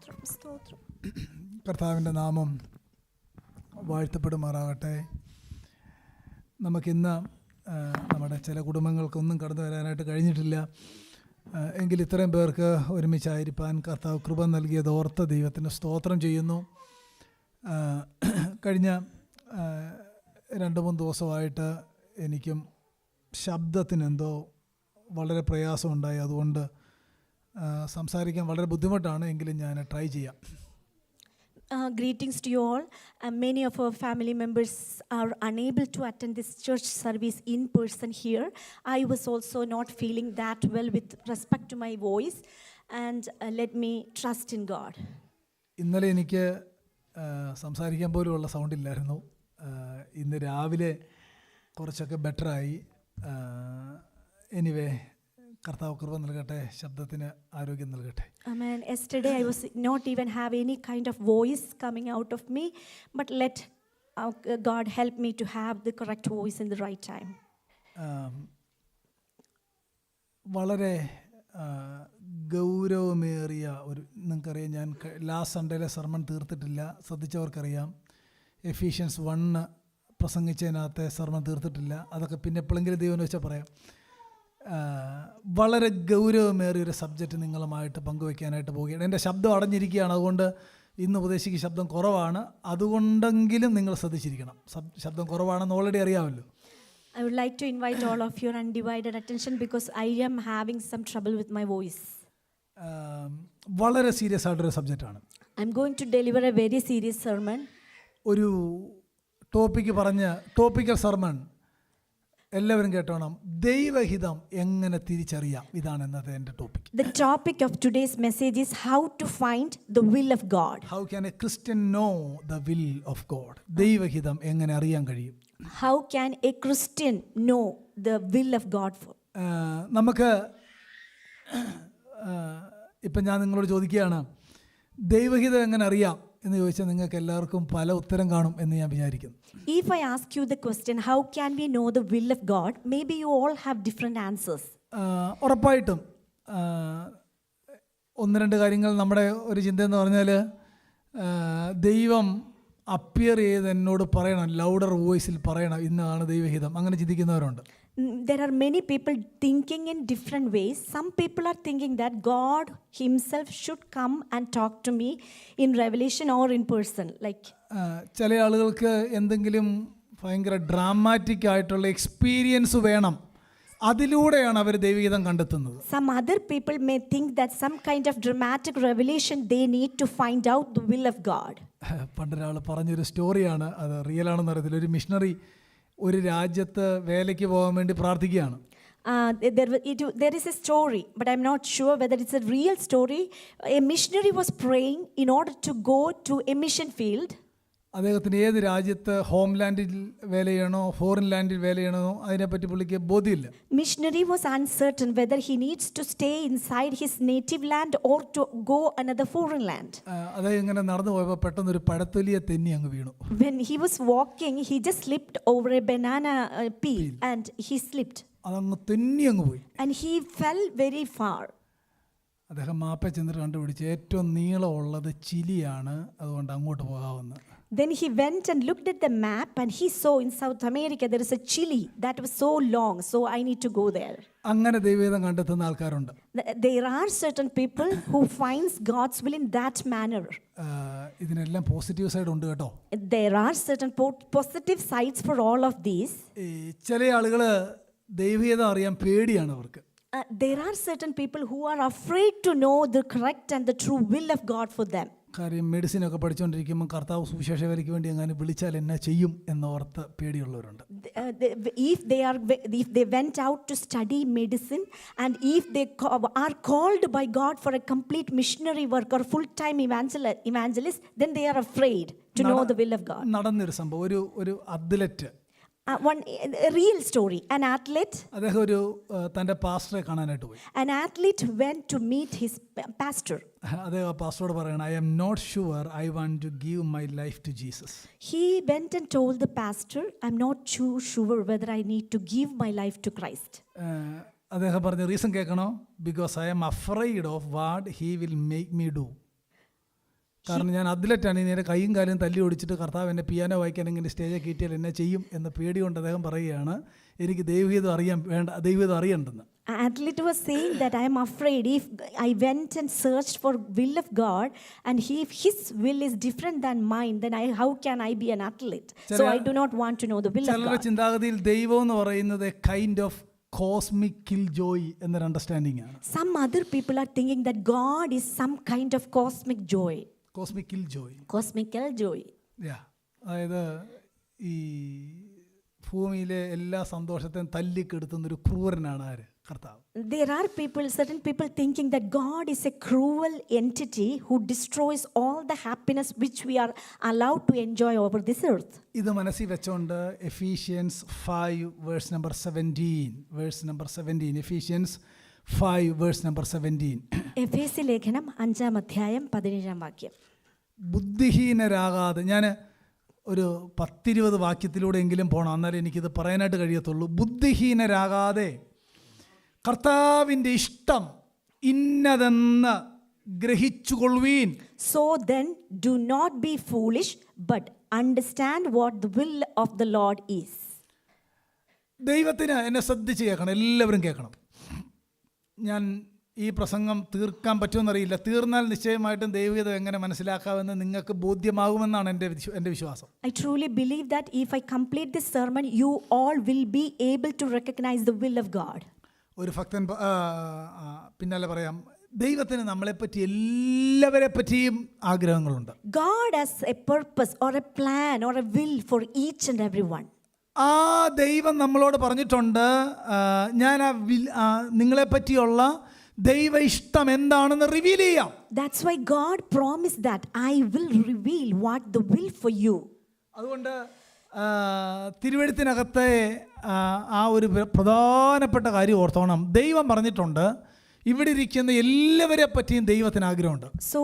സ്തോത്രം സ്തോത്രം. കർത്താവിൻ്റെ നാമം വാഴ്ത്തപ്പെടുമാറാകട്ടെ. നമുക്കിന്ന് നമ്മുടെ ചില കുടുംബങ്ങൾക്കൊന്നും കടന്നു വരാനായിട്ട് കഴിഞ്ഞിട്ടില്ല. എങ്കിൽ ഇത്രയും പേർക്ക് ഒരുമിച്ചായിരിക്കാൻ കർത്താവ് കൃപ നൽകിയത് ഓർത്ത ദൈവത്തിന് സ്തോത്രം ചെയ്യുന്നു. കഴിഞ്ഞ 2-3 ദിവസമായിട്ട് എനിക്കും ശബ്ദത്തിനെന്തോ വളരെ പ്രയാസമുണ്ടായി. അതുകൊണ്ട് സംസാരിക്കാൻ വളരെ ബുദ്ധിമുട്ടാണ്. എങ്കിലും ഞാൻ ട്രൈ ചെയ്യാം. Greetings to you all. Many of our family members are unable to attend this church service in person here. I was also not feeling that well with respect to my voice, and let me trust in God. ഇന്നലെ എനിക്ക് സംസാരിക്കാൻ പോലുമുള്ള sound ഇല്ലായിരുന്നു. ഇന്ന് രാവിലെ കുറച്ചൊക്കെ ബെറ്ററായി. Anyway, കർത്താവ് കൃപ നൽകട്ടെ, ശബ്ദത്തിന് ആരോഗ്യം നൽകട്ടെ. Amen. Yesterday I was not even have any kind of voice coming out of me, but let God help me to have the correct voice in the right time. വളരെ ഗൗരവമേറിയ ഒരു, നിങ്ങൾക്കറിയാം, ഞാൻ ലാസ്റ്റ് സൺഡേയിലെ സർമൺ തീർത്തിട്ടില്ല. ശ്രദ്ധിച്ചവർക്കറിയാം. Ephesians 1 പ്രസംഗിച്ചതിനകത്തെ sermon തീർത്തിട്ടില്ല. അതൊക്കെ പിന്നെ എപ്പോഴെങ്കിലും ദൈവം വെച്ചാൽ പറയാം. വളരെ ഗൗരവമേറിയൊരു സബ്ജക്റ്റ് നിങ്ങളുമായിട്ട് പങ്കുവയ്ക്കാനായിട്ട് പോവുകയാണ്. എൻ്റെ ശബ്ദം അടഞ്ഞിരിക്കുകയാണ്. അതുകൊണ്ട് ഇന്ന് ഉപദേശിക്ക് ശബ്ദം കുറവാണ്. അതുകൊണ്ടെങ്കിലും നിങ്ങൾ ശ്രദ്ധിച്ചിരിക്കണം. ശബ്ദം കുറവാണെന്ന് ഓൾറെഡി അറിയാമല്ലോ. I would like to invite all of your undivided attention because I am having some trouble with my voice. വളരെ സീരിയസ് ആയിട്ടൊരു സബ്ജക്റ്റാണ്. I'm going to deliver a very serious sermon. ഒരു ടോപ്പിക്കൽ സർമൺ എല്ലാവരും കേട്ടോണം. ദൈവഹിതം എങ്ങനെ തിരിച്ചറിയാം, ഇതാണ് ഇന്നത്തെ എൻ്റെ topic. The topic of today's message is how to find the will of God. How can a Christian know the will of God? ദൈവഹിതം എങ്ങനെ അറിയാൻ കഴിയും? How can a Christian know the will of God? നമുക്ക് ഇപ്പം ഞാൻ നിങ്ങളോട് ചോദിക്കുകയാണ്, ദൈവഹിതം എങ്ങനെ അറിയാം എന്ന് ചോദിച്ചാൽ നിങ്ങൾക്ക് എല്ലാവർക്കും പല ഉത്തരം കാണും എന്ന് ഞാൻ വിചാരിക്കുന്നു. If I ask you the question, how can we know the will of God? Maybe you all have different answers. ഉറപ്പായിട്ടും 1-2 കാര്യങ്ങൾ നമ്മുടെ ഒരു ചിന്ത എന്ന് പറഞ്ഞാൽ, ദൈവം അപ്പിയർ ചെയ്ത് എന്നോട് പറയണം, ലൗഡർ വോയിസിൽ പറയണം, ഇന്നാണ് ദൈവഹിതം. അങ്ങനെ ചിന്തിക്കുന്നവരുണ്ട്. There are many people thinking in different ways. Some people are thinking that God himself should come and talk to me in revelation or in person. Like ചില ആളുകൾക്ക് എന്തെങ്കിലും ഭയങ്കര ഡ്രാമാറ്റിക് ആയിട്ടുള്ള എക്സ്പീരിയൻസ് വേണം, അതിലൂടെയാണ് അവർ ദൈവഹിതം കണ്ടെത്തുന്നത്. Some other people may think that some kind of dramatic revelation they need to find out the will of God. പണ്ടൊരാൾ പറഞ്ഞൊരു സ്റ്റോറിയാണ്, അത് റിയൽ ആണെന്ന് അറിയത്തില്ല. ഒരു മിഷണറി ഒരു രാജ്യത്ത് വേലയ്ക്ക് പോകാൻ വേണ്ടി പ്രാർത്ഥിക്കുകയാണ്. There is a story, but I'm not sure whether it's a real story. A missionary was praying in order to go to a mission field. അദ്ദേഹത്തിന് ഏത് രാജ്യത്ത് ഹോം ലാൻഡിൽ വേല ചെയ്യണോ ഫോറിൻ ലാൻഡിൽ വേല ചെയ്യണോ അതിനെപ്പറ്റി പുള്ളിക്ക് ബോധ്യമില്ല. Missionary was uncertain whether he needs to stay inside his native land or to go another foreign land. അദ്ദേഹം ഇങ്ങനെ നടന്നു പോയപ്പോൾ പെട്ടെന്ന് ഒരു പഴത്തൊലിയെ തെന്നി അങ്ങ് വീണു. When he was walking, he just slipped over a banana peel and he slipped. അതങ്ങ് തെന്നി അങ്ങ് പോയി. And he fell very far. അദ്ദേഹം മാപ്പ ചെന്നിട്ട് കണ്ടുപിടിച്ച് ഏറ്റവും നീളമുള്ളത് ചിലിയാണ്, അതുകൊണ്ട് അങ്ങോട്ട് പോകാവുന്ന. Then he went and looked at the map and he saw in South America there is a Chile that was so long, so I need to go there. അങ്ങനെ ദൈവഹിതം കണ്ടെത്തുന്ന ആൾക്കാരുണ്ട്. There are certain people who finds God's will in that manner. ഇതിനെല്ലാം positive side ഉണ്ട് കേട്ടോ. There are certain positive sides for all of these. ചില ആളുകൾ ദൈവഹിതം അറിയാൻ പേടിയാണ് അവർക്ക്. There are certain people who are afraid to know the correct and the true will of God for them. കാര്യം മെഡിസിനൊക്കെ പഠിച്ചുകൊണ്ടിരിക്കുമ്പോൾ കർത്താവ് സുവിശേഷ വേലയ്ക്ക് വേണ്ടി അങ്ങനെ വിളിച്ചാൽ എന്നാ ചെയ്യും എന്നോർത്ത് പേടിയുള്ളവരുണ്ട്. If they went out to study medicine and if they are called by God for a complete missionary work or full-time evangelist, then they are afraid to know the will of God. നടന്നൊരു സംഭവം, ഒരു athlete, a real story. An athlete, അദ്ദേഹം ഒരു തൻ്റെ പാസ്റ്ററെ കാണാനായിട്ട് പോയി. An athlete went to meet his pastor. അദ്ദേഹം പാസ്റ്ററോട് പറയണം, I am not sure I want to give my life to Jesus. He went and told the pastor, I'm not too sure whether I need to give my life to Christ. അദ്ദേഹം പറഞ്ഞ reason കേൾക്കണോ? Because I am afraid of what he will make me do. കാരണം ഞാൻ അത്ലറ്റാണ്, ഇനി എൻ്റെ കൈയും കാലും തല്ലി ഓടിച്ചിട്ട് കർത്താവ് എന്നെ പിയാനോ വായിക്കാൻ ഇങ്ങനെ സ്റ്റേജിൽ കയറ്റിയാൽ എന്നെ ചെയ്യും എന്ന പേടി കൊണ്ട് അദ്ദേഹം പറയുകയാണ് എനിക്ക് ദൈവഗീതം അറിയേണ്ടെന്ന്. Athlete was saying that I am afraid if I went and searched for will of God and if his will is different than mine, then how can I be an athlete? So I do not want to know the will of ചിലരുടെ God. ചിന്താഗതിയിൽ ദൈവം എന്ന് പറയുന്നത് kind of cosmic kill Joy എന്നൊരു understanding ആണ്. Some other people are thinking that God is some kind of cosmic joy. Cosmic kill Joy. Cosmical joy. അതായത് ഈ ഭൂമിയിലെ എല്ലാ സന്തോഷത്തെയും തല്ലിക്കെടുത്തുന്നൊരു ക്രൂരനാണ് ആര്? കർത്താവ്. There are certain people thinking that God is a cruel entity who destroys all the happiness which we are allowed to enjoy over this earth. ഇത് മനസ്സിൽ വെച്ചുകൊണ്ട് Ephesians 5 verse number 17, Ephesians 5 verse number 17. എഫേസ്യ ലേഖനം 5-ാം അധ്യായം 17-ാം വാക്യം. ബുദ്ധിഹീനരാകാതെ, ഞാൻ ഒരു 10-20 വാക്യത്തിലൂടെയെങ്കിലും പോകണം, എന്നാലേ എനിക്കിത് പറയാനായിട്ട് കഴിയത്തുള്ളൂ. ബുദ്ധിഹീനരാകാതെ കർത്താവിൻ്റെ ഇഷ്ടം ഇന്നതെന്ന് ഗ്രഹിച്ചുകൊള്ളുവീൻ. So then do not be foolish but understand what the will of the Lord is. ദൈവത്തിന് എന്നെ ശ്രദ്ധിച്ച് കേൾക്കണം, എല്ലാവരും കേൾക്കണം. ഞാൻ ഈ പ്രസംഗം തീർക്കാൻ പറ്റുമെന്നറിയില്ല, തീർന്നാൽ നിശ്ചയമായിട്ടും ദൈവഗീതം എങ്ങനെ മനസ്സിലാക്കാമെന്ന് നിങ്ങൾക്ക് ബോധ്യമാകുമെന്നാണ് എൻ്റെ വിശ്വാസം. I truly believe that if I complete this sermon, you all will be able to recognize the will of God. ഒരു ഭക്തൻ പിന്നാലെ പറയാം, ദൈവത്തിന് നമ്മളെപ്പറ്റി എല്ലാവരെ പറ്റിയും ആഗ്രഹങ്ങളുണ്ട്. God has a purpose or a plan or a will for each and everyone. ആ ദൈവം നമ്മളോട് പറഞ്ഞിട്ടുണ്ട്, ഞാൻ നിങ്ങളെപ്പറ്റിയുള്ള ദൈവ ഇഷ്ടം എന്താണെന്ന് റിവീൽ ചെയ്യാം. That's why God promised that I will reveal what the will for you. അതുകൊണ്ട് തിരുവെഴുത്തിനകത്തെ ആ ഒരു പ്രധാനപ്പെട്ട കാര്യം ഓർത്തോണം. ദൈവം പറഞ്ഞിട്ടുണ്ട് ഇവിടെ ഇരിക്കുന്ന എല്ലാവരെ പറ്റിയും ദൈവത്തിന് ആഗ്രഹമുണ്ട്. So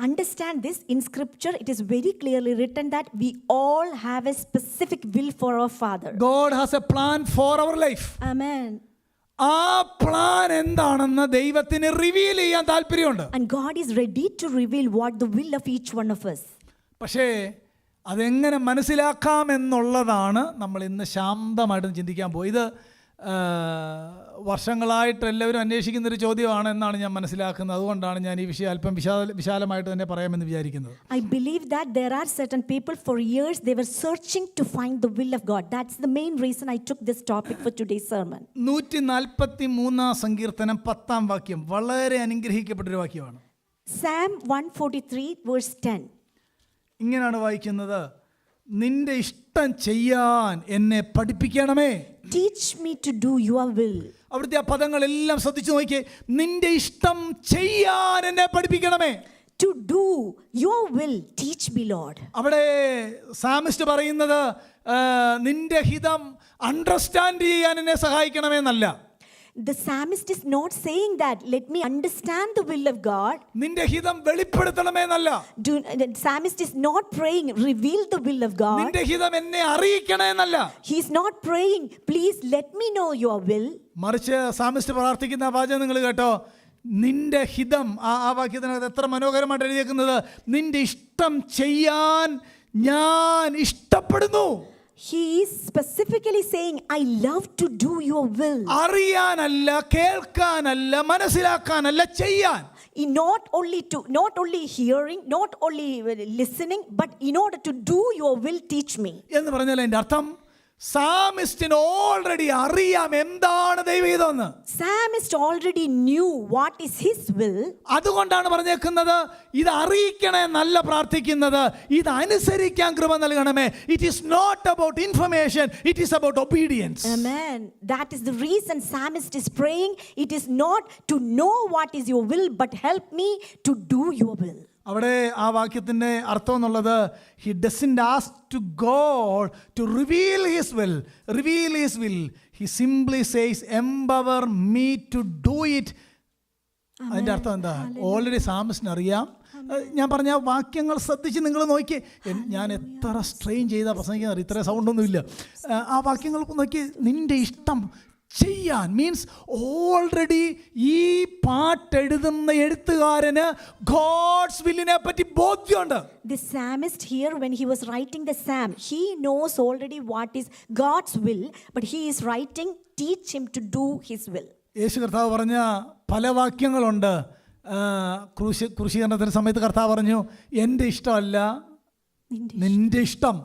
understand this, in scripture it is very clearly written that we all have a specific will for our Father. God has a plan for our life. Amen. ആ പ്ലാൻ എന്താണെന്ന് ദൈവത്തിന് റിവീൽ ചെയ്യാൻ താല്പര്യമുണ്ട്. And God is ready to reveal what the will of each one of us. പക്ഷേ അതെങ്ങനെ മനസ്സിലാക്കാമെന്നുള്ളതാണ് നമ്മൾ ഇന്ന് ശാന്തമായിട്ട് ചിന്തിക്കാൻ പോയി. ഇത് വർഷങ്ങളായിട്ട് എല്ലാവരും അന്വേഷിക്കുന്നൊരു ചോദ്യമാണ് എന്നാണ് ഞാൻ മനസ്സിലാക്കുന്നത്. അതുകൊണ്ടാണ് ഞാൻ ഈ വിഷയം അല്പം വിശാലമായിട്ട് തന്നെ പറയാമെന്ന് വിചാരിക്കുന്നത്. I believe that there are certain people for years they were searching to find the will of God. That's the main reason I took this topic for today's sermon. 143 സങ്കീർത്തനം 10-ാം വാക്യം വളരെ അനുഗ്രഹിക്കപ്പെട്ടൊരു വാക്യമാണ്. Psalm 143 verse 10. ഇങ്ങനെയാണ് വായിക്കുന്നത്, നിന്റെ ഇഷ്ടം ചെയ്യാൻ എന്നെ പഠിപ്പിക്കണമേ. Teach me to do your will. അവിടുത്തെ ആ പദങ്ങളെല്ലാം ശ്രദ്ധിച്ചു നോക്കിയേ. നിന്റെ ഇഷ്ടം ചെയ്യാൻ എന്നെ പഠിപ്പിക്കണമേ. To do your will, teach me, Lord. അവിടെ സാമിസ്റ്റ് പറയുന്നത് നിന്റെ ഹിതം അണ്ടർസ്റ്റാൻഡ് ചെയ്യാൻ എന്നെ സഹായിക്കണമേ എന്നല്ല. The psalmist is not saying that let me understand the will of God. നിന്റെ ഹിതം വെളിപ്പെടുത്തണമേ എന്നല്ല. The psalmist is not praying reveal the will of God. നിന്റെ ഹിതം എന്നെ അറിയിക്കണേ എന്നല്ല. He is not praying please let me know your will. മറിച്ച് psalmist പ്രാർത്ഥിക്കുന്ന ആ വാചകം നിങ്ങൾ കേട്ടോ, നിന്റെ ഹിതം, ആ വാക്യത്തിനകത്ത് എത്ര മനോഹരമായിട്ട് എഴുതിയേക്കുന്നത്, നിന്റെ ഇഷ്ടം ചെയ്യാൻ ഞാൻ ഇഷ്ടപ്പെടുന്നു. He is specifically saying I love to do your will. അറിയാനല്ല, കേൾക്കാനല്ല, മനസ്സിലാക്കാനല്ല, ചെയ്യാൻ. Not only hearing, not only listening, but in order to do your will, teach me. എന്ന് പറഞ്ഞാൽ എൻ്റെ അർത്ഥം സാമിസ്റ്റിന് ഓൾറെഡി അറിയാം എന്താണ് ദൈവഹിതമെന്ന്. Psalmist already knew what is his will. അതുകൊണ്ടാണ് പറഞ്ഞേക്കുന്നത്, ഇത് അറിയിക്കണേ എന്നല്ല പ്രാർത്ഥിക്കുന്നത്, ഇത് അനുസരിക്കാൻ കൃപ നൽകണമേ. It is not about information, it is about obedience. Amen. That is the reason psalmist is praying. It is not to know what is your will, but help me to do your will. അവിടെ ആ വാക്യത്തിൻ്റെ അർത്ഥം എന്നുള്ളത്, he doesn't ask to God to reveal his will. He simply says empower me to do it. അതിൻ്റെ അർത്ഥം എന്താ? Already സാമിസ്റ്റിന് അറിയാം. ഞാൻ പറഞ്ഞ ആ വാക്യങ്ങൾ ശ്രദ്ധിച്ച് നിങ്ങൾ നോക്കി. ഞാൻ എത്ര സ്ട്രെയിൻ ചെയ്താൽ പ്രസംഗിക്കുന്നത്, ഇത്ര സൗണ്ടൊന്നുമില്ല. ആ വാക്യങ്ങൾ നോക്കി, നിൻ്റെ ഇഷ്ടം ചെയ്യാൻ മീൻസ് ഓൾറെഡി ഈ പാട്ടെഴുതുന്ന എഴുത്തുകാരന് ഗോഡ്സ് വില്ലിനെ പറ്റി ബോധ്യമുണ്ട്. The psalmist here, when he was writing the psalm, he knows already what is God's will, but he is writing, teach him to do his will. യേശു കർത്താവ് പറഞ്ഞ പല വാക്യങ്ങളുണ്ട്. ക്രൂശീകരണത്തിൻ്റെ സമയത്ത് കർത്താവ് പറഞ്ഞു, എൻ്റെ ഇഷ്ടമല്ല നിൻ്റെ ഇഷ്ടം.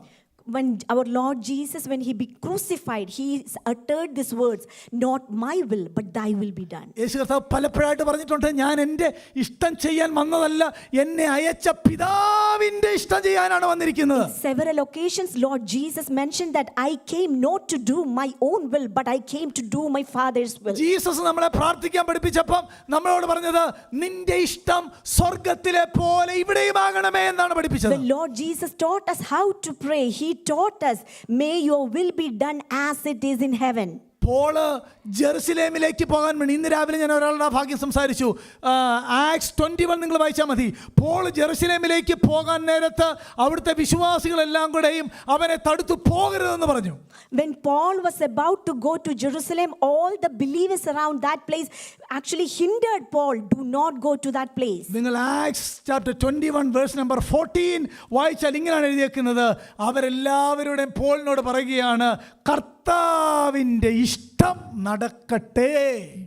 When our Lord Jesus, when he be crucified, he uttered these words, not my will, but thy will be done. യേശു കർത്താവ് പലപ്പോഴായിട്ട് പറഞ്ഞിട്ടുണ്ട്, ഞാൻ എൻ്റെ ഇഷ്ടം ചെയ്യാൻ വന്നതല്ല, എന്നെ അയച്ച പിതാവിൻ്റെ ഇഷ്ടം ചെയ്യാനാണ് വന്നിരിക്കുന്നത്. On several occasions, Lord Jesus mentioned that I came not to do my own will, but I came to do my Father's will. Jesus നമ്മളെ പ്രാർത്ഥിക്കാൻ പഠിപ്പിച്ചപ്പം നമ്മളോട് പറഞ്ഞത്, നിന്റെ ഇഷ്ടം സ്വർഗത്തിലെ പോലെ ഇവിടെയും ആകണമേ എന്നാണ് പഠിപ്പിച്ചത്. The Lord Jesus taught us how to pray. He taught us, may your will be done as it is in heaven. Paul ജെറുസലേമിലേക്ക് പോകാൻ വേണ്ടി, ഇന്ന് രാവിലെ ഞാൻ ഒരാളുടെ ഭാഗ്യം സംസാരിച്ചു. ആക്ട്സ് 21 നിങ്ങൾ വായിച്ചാൽ മതി. പോള് ജെറുസലേമിലേക്ക് പോകാൻ നേരത്ത് അവിടുത്തെ വിശ്വാസികളെല്ലാം കൂടെയും അവനെ തടുത്തു പോകരുതെന്ന് പറഞ്ഞു. When Paul was about to go to Jerusalem, all the believers around that place actually hindered Paul, do not go to that place. നിങ്ങൾ ആക്ട്സ് ചാപ്റ്റർ 21 വേഴ്സ് നമ്പർ 14 വായിച്ചാൽ ഇങ്ങനെയാണ് എഴുതിയേക്കുന്നത്. അവരെല്ലാവരുടെയും പോളിനോട് പറയുകയാണ്, കർത്താവിൻ്റെ ഇഷ്ടം നടക്കട്ടെ.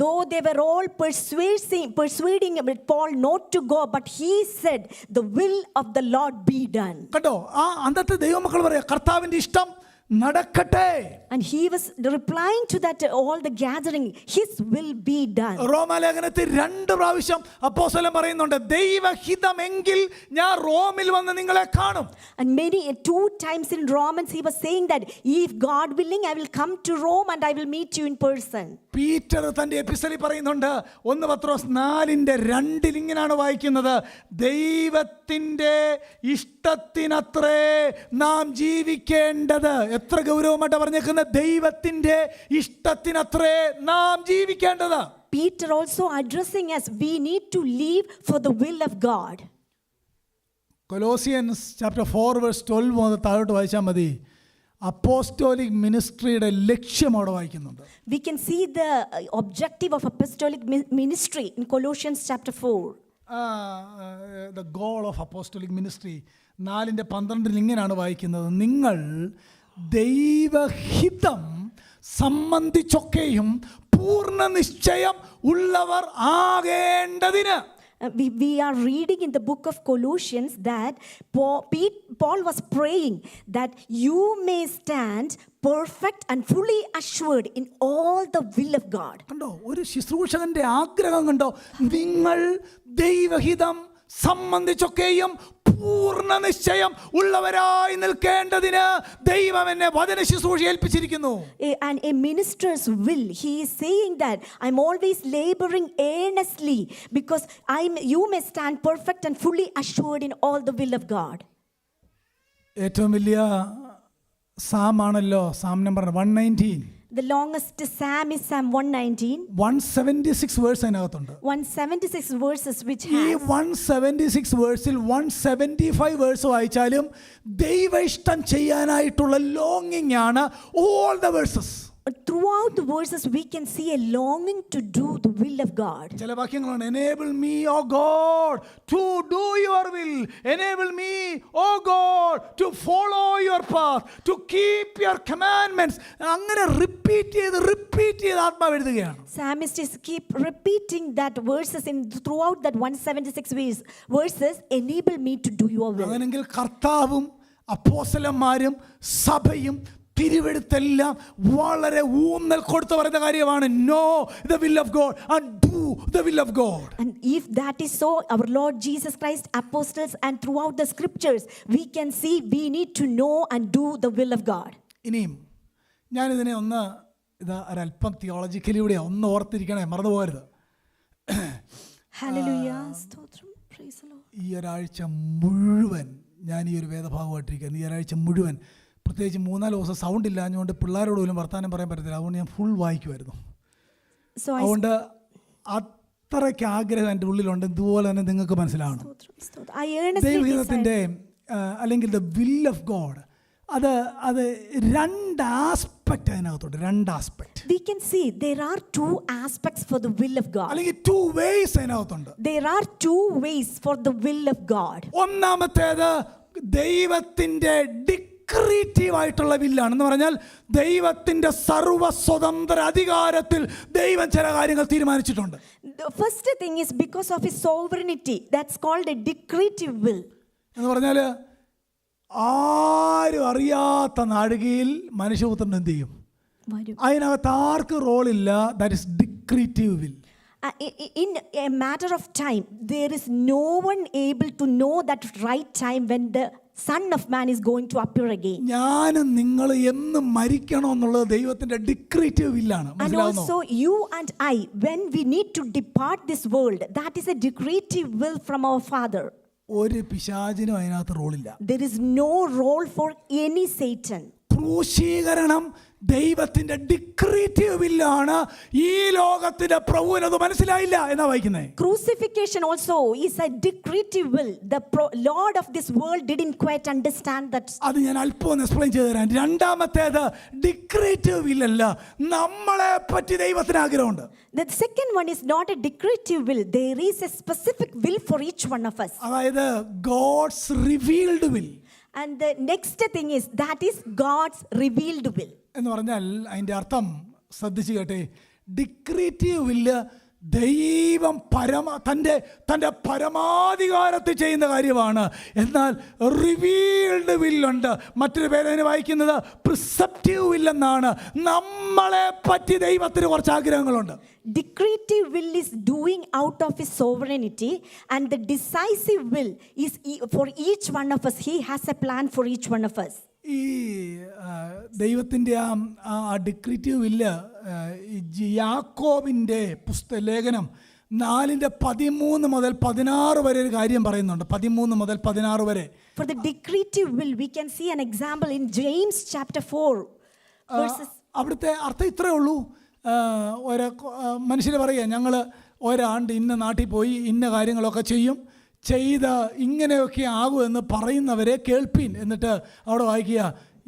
Though they were all persuading Paul not to go, but he said, the will of the Lord be done. കണ്ടോ, ആ അന്നത്തെ ദൈവമക്കൾ പറയാ, കർത്താവിൻ്റെ ഇഷ്ടം നടക്കട്ടെ. And he was replying to that, all the gathering, his will be done. റോമാലേഖനത്തിൽ 2 പ്രാവശ്യം അപ്പോസ്തലൻ പറയുന്നുണ്ട്, ദൈവഹിതമെങ്കിൽ ഞാൻ റോമിൽ വന്ന് നിങ്ങളെ കാണും. And 2 times in Romans he was saying that if God willing, I will come to Rome and I will meet you in person. Peter തൻ്റെ എപ്പിസ്റ്റലിൽ പറയുന്നുണ്ട്, 1 പത്രോസ് 4:2 ഇങ്ങനെയാണ് വായിക്കുന്നത്, ദൈവത്തിൻ്റെ ഇഷ്ടത്തിനത്രേ നാം ജീവിക്കേണ്ടത്. എത്ര ഗൗരവമായിട്ട് പറഞ്ഞേക്കുന്നത്, ദൈവത്തിൻ്റെ ഇഷ്ടത്തിനത്രേ നാം ജീവിക്കേണ്ടത്. Peter also addressing us, we need to live for the will of God. Colossians chapter 4 verse 12 മുതൽ താഴോട്ട് വായിച്ചാൽ മതി. അപ്പോസ്റ്റോലിക് മിനിസ്ട്രിയുടെ ലക്ഷ്യം അവിടെ വായിക്കുന്നുണ്ട്. We can see the objective of apostolic ministry in Colossians chapter 4. The goal of apostolic ministry 4:12 ഇങ്ങനെയാണ് വായിക്കുന്നത്, നിങ്ങൾ ദൈവഹിതം സംബന്ധിച്ചൊക്കെയും പൂർണ്ണ നിശ്ചയം ഉള്ളവർ ആകേണ്ടതിന്. We are reading in the book of Colossians that Paul was praying that you may stand perfect and fully assured in all the will of God. കണ്ടോ, ഒരു ശുശ്രൂഷകന്റെ ആഗ്രഹം കണ്ടോ, നിങ്ങൾ ദൈവഹിതം സംബന്ധിച്ചൊക്കെയും പൂർണ്ണ നിശ്ചയം ഉള്ളവരായി നിൽക്കേണ്ടതിന് ദൈവം എന്നെ വചന ശുശ്രൂഷ ഏൽപ്പിച്ചിരിക്കുന്നു. And a minister's will, he is saying that I'm always laboring earnestly because you may stand perfect and fully assured in all the will of God. ഏറ്റവും വലിയ സാമാണല്ലോ psalm number 119. The longest psalm is Psalm 119. 176 verse അതിനകത്തുണ്ട്. 176 verses which ഈ has 176 വേഴ്സിൽ 175 verse വായിച്ചാലും ദൈവ ഇഷ്ടം ചെയ്യാനായിട്ടുള്ള ലോങ്ങിങ് ആണ് all the verses. Throughout the verses we can see a longing to do the will of God. ചില വാക്യങ്ങളാണ്, enable me O God to do your will, enable me O God to follow your path, to keep your commandments. അങ്ങനെ repeat ചെയ്ത് ആത്മാവ് എഴുതുകയാണ്. Psalmist is keep repeating that verses throughout that 176 verses, enable me to do your will. അങ്ങനെങ്കിൽ കർത്താവും അപ്പോസ്തലന്മാരും സഭയും തിരുവെഴുത്തെല്ലാം വളരെ ഊന്നൽ കൊടുത്ത് പറയുന്ന കാര്യമാണ്, know the will of God and do the will of God. And if that is so, our Lord Jesus Christ, apostles and throughout the scriptures, we can see we need to know and do the will of God. ഇനിയും ഞാനിതിനെ ഒരല്പം തിയോളജിക്കലിലൂടെ ഒന്ന് ഓർത്തിരിക്കണേ, മറന്നു പോകരുത്. Hallelujah. സ്തോത്രം. Praise the Lord. ഈ ഒരാഴ്ച മുഴുവൻ ഞാൻ ഈ ഒരു വേദഭാഗമായിട്ടിരിക്കുന്നത്. ഈ ഒരാഴ്ച മുഴുവൻ പ്രത്യേകിച്ച് 3-4 ദിവസം സൗണ്ട് ഇല്ലാഞ്ഞുകൊണ്ട് പിള്ളേരോട് പോലും വർത്താനം പറയാൻ പറ്റത്തില്ല. അതുകൊണ്ട് ഞാൻ ഫുൾ വായിക്കുമായിരുന്നു. അതുകൊണ്ട് അത്രയ്ക്ക് ആഗ്രഹം എൻ്റെ ഉള്ളിലുണ്ട്. ഇതുപോലെ തന്നെ നിങ്ങൾക്ക് മനസ്സിലാവണം. ദൈവഹിതത്തിൻ്റെ അല്ലെങ്കിൽ ദ വിൽ ഓഫ് ഗോഡ്, അത് രണ്ട് ആസ്പെക്റ്റ് അതിനകത്തുണ്ട്, രണ്ട് aspect. We can see there are two aspects for the will of God. അല്ലെങ്കിൽ 2 ways അതിനകത്തുണ്ട്. There are 2 ways for the will of God. ഒന്നാമത്തേത് ദൈവത്തിൻ്റെ ഡിക്രീറ്റീവ് ആയിട്ടുള്ള വില്ലാണ്. എന്ന് പറഞ്ഞാൽ ദൈവത്തിൻ്റെ സർവ്വ സ്വതന്ത്ര അധികാരത്തിൽ ദൈവം ചില കാര്യങ്ങൾ തീരുമാനിച്ചിട്ടുണ്ട്. The first thing is because of his sovereignty. That's called a decretive will. എന്ന് പറഞ്ഞാൽ ആരും അറിയാത്ത നാഴികയിൽ മനുഷ്യപുത്രൻ എന്ത് ചെയ്യും? അതിനകത്ത് ആർക്ക് റോളില്ല. That is decretive will. In a matter of time, there is no one able to know that right time when the Son of Man is going to appear again. ഞാനും നിങ്ങൾ എന്നും മരിക്കണം എന്നുള്ളത് ദൈവത്തിന്റെ ഡിക്രീറ്റീവ് വില്ലാണ്. And also you and I, when we need to depart this world, that is a decretive will from our Father. ഒരു പിശാചിനും അതിനകത്ത് റോളില്ല. There is no role for any Satan. ക്രൂശീകരണം ദൈവത്തിന്റെ ഡിക്രീറ്റീവ് വില്ലാണ്. ഈ ലോകത്തിന്റെ പ്രഭുവിന് അത് മനസ്സിലായില്ല എന്നാ വായിക്കുന്നത്. Crucifixion also is a decretive will. The Lord of this world didn't quite understand that. അത് ഞാൻ അല്പം ഒന്ന് എക്സ്പ്ലെയിൻ ചെയ്തു തരാം. രണ്ടാമത്തേത് ഡിക്രീറ്റീവ് വില്ലല്ല, നമ്മളെ പറ്റി ദൈവത്തിന് ആഗ്രഹമുണ്ട്. The second one is not a decretive will. There is a specific will for each one of us. അതായത് God's revealed will. And the next thing is that is God's revealed will. എന്ന് പറഞ്ഞാൽ അതിൻ്റെ അർത്ഥം ശ്രദ്ധിച്ചു കേട്ടെ. ഡിക്രീറ്റീവ് വില്ല് ദൈവം തൻ്റെ പരമാധികാരത്തിൽ ചെയ്യുന്ന കാര്യമാണ്. എന്നാൽ റിവീൽഡ് വില്ലുണ്ട്. മറ്റൊരു പേര് അതിന് വായിക്കുന്നത് പ്രിസെപ്റ്റീവ് വില്ലെന്നാണ്. നമ്മളെ പറ്റി ദൈവത്തിന് കുറച്ച് ആഗ്രഹങ്ങളുണ്ട്. Decretive will is doing out of his sovereignty, and the decisive will is for each one of us. He has a plan for each one of us. ഈ ദൈവത്തിൻ്റെ ആ ഡിക്രീറ്റീവ് വില്ല് യാക്കോബിൻ്റെ ലേഖനം 4:13 മുതൽ 16 വരെ ഒരു കാര്യം പറയുന്നുണ്ട്. 13 മുതൽ 16 വരെ. For the decretive will, we can see an example in James chapter 4 verses. അവിടുത്തെ അർത്ഥം ഇത്രയേ ഉള്ളൂ. മനുഷ്യർ പറയുക, ഞങ്ങൾ ഒരാണ്ട് ഇന്ന നാട്ടിൽ പോയി ഇന്ന കാര്യങ്ങളൊക്കെ ചെയ്ത് ഇങ്ങനെയൊക്കെ ആകുമെന്ന് പറയുന്നവരെ കേൾപ്പീൻ. എന്നിട്ട് അവിടെ വായിക്കുക,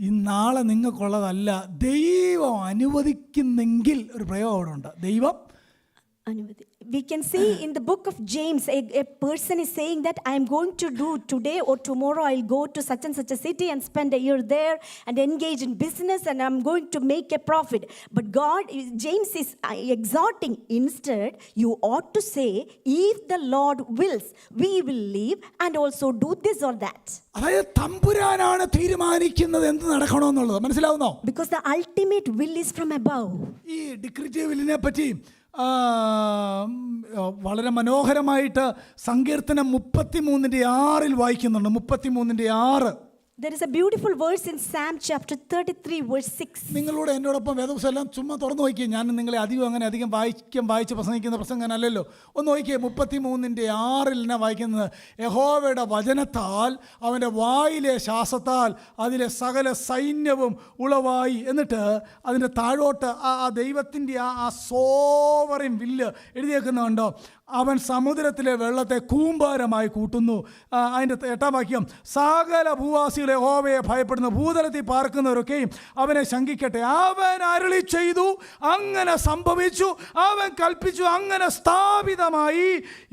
ഈ നാളെ നിങ്ങൾക്കുള്ളതല്ല, ദൈവം അനുവദിക്കുന്നെങ്കിൽ. ഒരു പ്രയോഗം അവിടെ ഉണ്ട്, ദൈവം. We can see in the book of James, a person is saying that I am going to do today or tomorrow, I'll go to such and such a city and spend a year there and engage in business and I'm going to make a profit. But James is exhorting, instead, you ought to say, if the Lord wills, we will live and also do this or that. അതായത് തമ്പുരാനാണ് തീരുമാനിക്കുന്നത് എന്ത് നടക്കണമെന്നുള്ളത്. മനസ്സിലാവുന്നോ? Because the ultimate will is from above. ഈ ഡിക്രീറ്റീവ് വില്ലിനെ പറ്റി വളരെ മനോഹരമായിട്ട് സങ്കീർത്തനം 33:6 വായിക്കുന്നുണ്ട്. 33:6. There is a beautiful verse in Psalm chapter 33 verse 6. നിങ്ങളോട് എന്നോടൊപ്പം വേദപുസ്തകം എല്ലാം ചുമ്മാ തുറന്നു നോക്കിയേ. ഞാൻ നിങ്ങളെ അധികം വായിച്ച് പ്രസംഗിക്കുന്ന പ്രസംഗനല്ലല്ലോ. ഒന്ന് നോക്കിയേ, 33:6 വായിക്കുന്നത്, യഹോവയുടെ വചനത്താൽ അവൻ്റെ വായിലെ ശ്വാസത്താൽ അതിലെ സകല സൈന്യവും ഉളവായി. എന്നിട്ട് അതിൻ്റെ താഴോട്ട് ആ ദൈവത്തിൻ്റെ ആ സോവറിൻ വില്ല് എഴുതിയേക്കുന്നുണ്ടോ. അവൻ സമുദ്രത്തിലെ വെള്ളത്തെ കൂമ്പാരമായി കൂട്ടുന്നു. അതിൻ്റെ 8-ാം വാക്യം, സകല ഭൂവാസികളെ യഹോവയെ ഭയപ്പെടുന്ന ഭൂതലത്തിൽ പാർക്കുന്നവരൊക്കെയും അവനെ ശങ്കിക്കട്ടെ. അവൻ അരുളി ചെയ്തു, അങ്ങനെ സംഭവിച്ചു. അവൻ കൽപ്പിച്ചു, അങ്ങനെ സ്ഥാപിതമായി.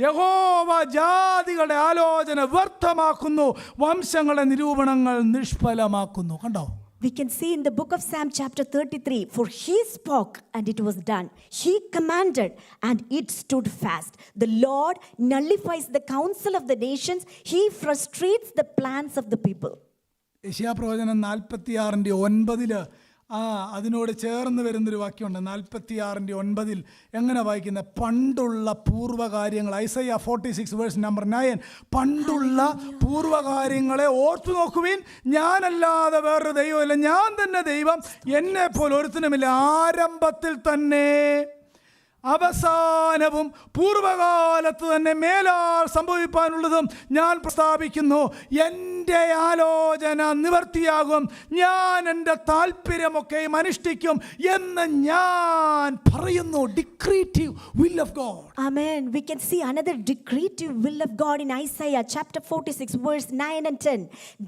യഹോവ ജാതികളുടെ ആലോചന വ്യർത്ഥമാക്കുന്നു, വംശങ്ങളുടെ നിരൂപണങ്ങൾ നിഷ്ഫലമാക്കുന്നു. കണ്ടോ? We can see in the book of Psalm chapter 33, for he spoke and it was done. He commanded and it stood fast. The Lord nullifies the counsel of the nations. He frustrates the plans of the people. യെശയ്യാപ്രവചനം 46:9 അതിനോട് ചേർന്ന് വരുന്നൊരു വാക്യമുണ്ട്. 46:9 എങ്ങനെ വായിക്കുന്നത്? പണ്ടുള്ള പൂർവ്വകാര്യങ്ങൾ. ഐസയ്യ 46:9. പണ്ടുള്ള പൂർവ്വകാര്യങ്ങളെ ഓർത്തു നോക്കുവിൻ, ഞാനല്ലാതെ വേറൊരു ദൈവമില്ല, ഞാൻ തന്നെ ദൈവം, എന്നെ പോലെ ഒരുത്തനുമില്ല. ആരംഭത്തിൽ തന്നെ അവസാനവും പൂർവകാലത്ത് തന്നെ മേലാൽ സംഭവിപ്പാനുള്ളതും ഞാൻ പ്രസ്താവിക്കുന്നു. എൻ്റെ ആലോചന നിവർത്തിയാകും, ഞാൻ എൻ്റെ താല്പര്യമൊക്കെയും അനുഷ്ഠിക്കും എന്ന് ഞാൻ പറയുന്നു. Decretive will of God. Amen. We can see another decretive will of God in Isaiah chapter 46 verse 9 and 10,